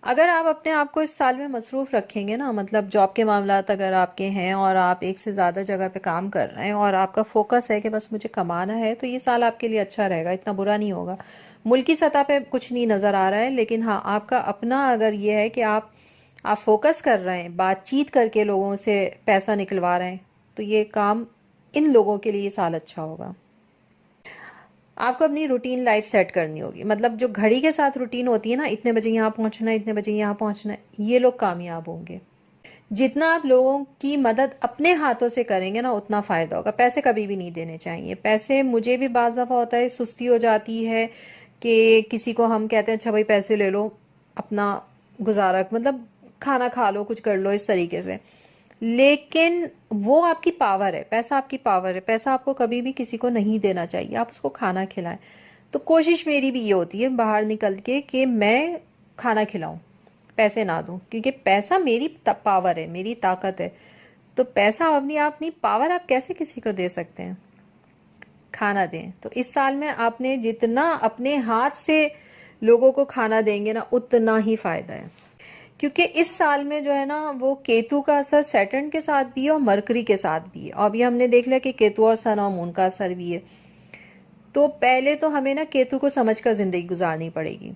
अगर आप अपने आप को इस साल में मसरूफ़ रखेंगे ना, मतलब जॉब के मामलात अगर आपके हैं और आप एक से ज़्यादा जगह पे काम कर रहे हैं और आपका फोकस है कि बस मुझे कमाना है, तो ये साल आपके लिए अच्छा रहेगा, इतना बुरा नहीं होगा। मुल्की सतह पे कुछ नहीं नज़र आ रहा है, लेकिन हाँ, आपका अपना अगर ये है कि आप फोकस कर रहे हैं, बातचीत करके लोगों से पैसा निकलवा रहे हैं, तो ये काम इन लोगों के लिए साल अच्छा होगा। आपको अपनी रूटीन लाइफ सेट करनी होगी, मतलब जो घड़ी के साथ रूटीन होती है ना, इतने बजे यहाँ पहुँचना है, इतने बजे यहाँ पहुँचना है, ये लोग कामयाब होंगे। जितना आप लोगों की मदद अपने हाथों से करेंगे ना, उतना फ़ायदा होगा। पैसे कभी भी नहीं देने चाहिए। पैसे, मुझे भी बाज़ दफ़ा होता है सुस्ती हो जाती है कि किसी को हम कहते हैं अच्छा भाई पैसे ले लो, अपना गुजारा, मतलब खाना खा लो, कुछ कर लो इस तरीके से। लेकिन वो आपकी पावर है, पैसा आपकी पावर है। पैसा आपको कभी भी किसी को नहीं देना चाहिए, आप उसको खाना खिलाएं। तो कोशिश मेरी भी ये होती है बाहर निकल के कि मैं खाना खिलाऊं, पैसे ना दूं, क्योंकि पैसा मेरी पावर है, मेरी ताकत है। तो पैसा अपनी अपनी पावर आप कैसे किसी को दे सकते हैं? खाना दें। तो इस साल में आपने जितना अपने हाथ से लोगों को खाना देंगे ना, उतना ही फायदा है। क्योंकि इस साल में जो है ना, वो केतु का असर सैटर्न के साथ भी है और मरकरी के साथ भी है। और अभी हमने देख लिया कि केतु और सन और मून का असर भी है। तो पहले तो हमें ना केतु को समझकर जिंदगी गुजारनी पड़ेगी,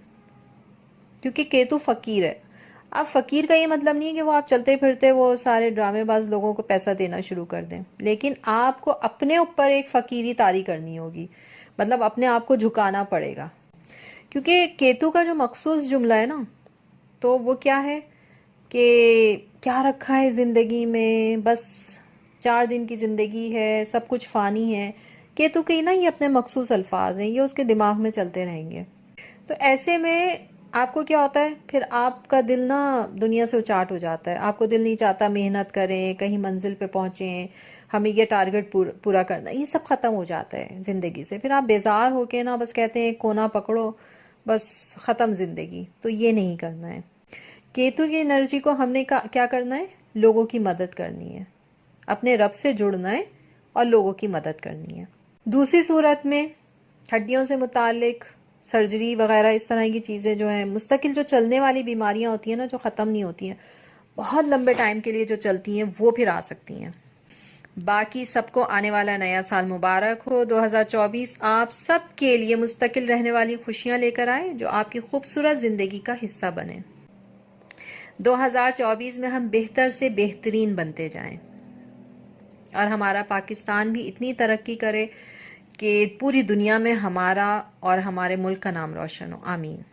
क्योंकि केतु फकीर है। अब फकीर का ये मतलब नहीं है कि वो आप चलते फिरते वो सारे ड्रामेबाज लोगों को पैसा देना शुरू कर दें, लेकिन आपको अपने ऊपर एक फकीरी तारी करनी होगी, मतलब अपने आप को झुकाना पड़ेगा। क्योंकि केतु का जो मखसूस जुमला है ना, तो वो क्या है कि क्या रखा है जिंदगी में, बस 4 दिन की जिंदगी है, सब कुछ फानी है। केतु के ना ये अपने मखसूस अल्फाज हैं, ये उसके दिमाग में चलते रहेंगे। तो ऐसे में आपको क्या होता है, फिर आपका दिल ना दुनिया से उचाट हो जाता है। आपको दिल नहीं चाहता मेहनत करें, कहीं मंजिल पे पहुंचे, हमें ये टारगेट पूरा करना, ये सब खत्म हो जाता है जिंदगी से। फिर आप बेजार होके ना बस कहते हैं कोना पकड़ो, बस खत्म जिंदगी। तो ये नहीं करना है। केतु की एनर्जी को हमने क्या करना है, लोगों की मदद करनी है, अपने रब से जुड़ना है और लोगों की मदद करनी है। दूसरी सूरत में हड्डियों से मुतालिक सर्जरी वगैरह इस तरह की चीज़ें जो हैं, मुस्तकिल जो चलने वाली बीमारियां होती हैं ना, जो ख़त्म नहीं होती हैं, बहुत लंबे टाइम के लिए जो चलती हैं, वो फिर आ सकती हैं। बाकी सबको आने वाला नया साल मुबारक हो। 2024 आप सब के लिए मुस्तकिल रहने वाली खुशियां लेकर आए, जो आपकी खूबसूरत ज़िंदगी का हिस्सा बने। 2024 में हम बेहतर से बेहतरीन बनते जाएं और हमारा पाकिस्तान भी इतनी तरक्की करे कि पूरी दुनिया में हमारा और हमारे मुल्क का नाम रोशन हो। आमीन।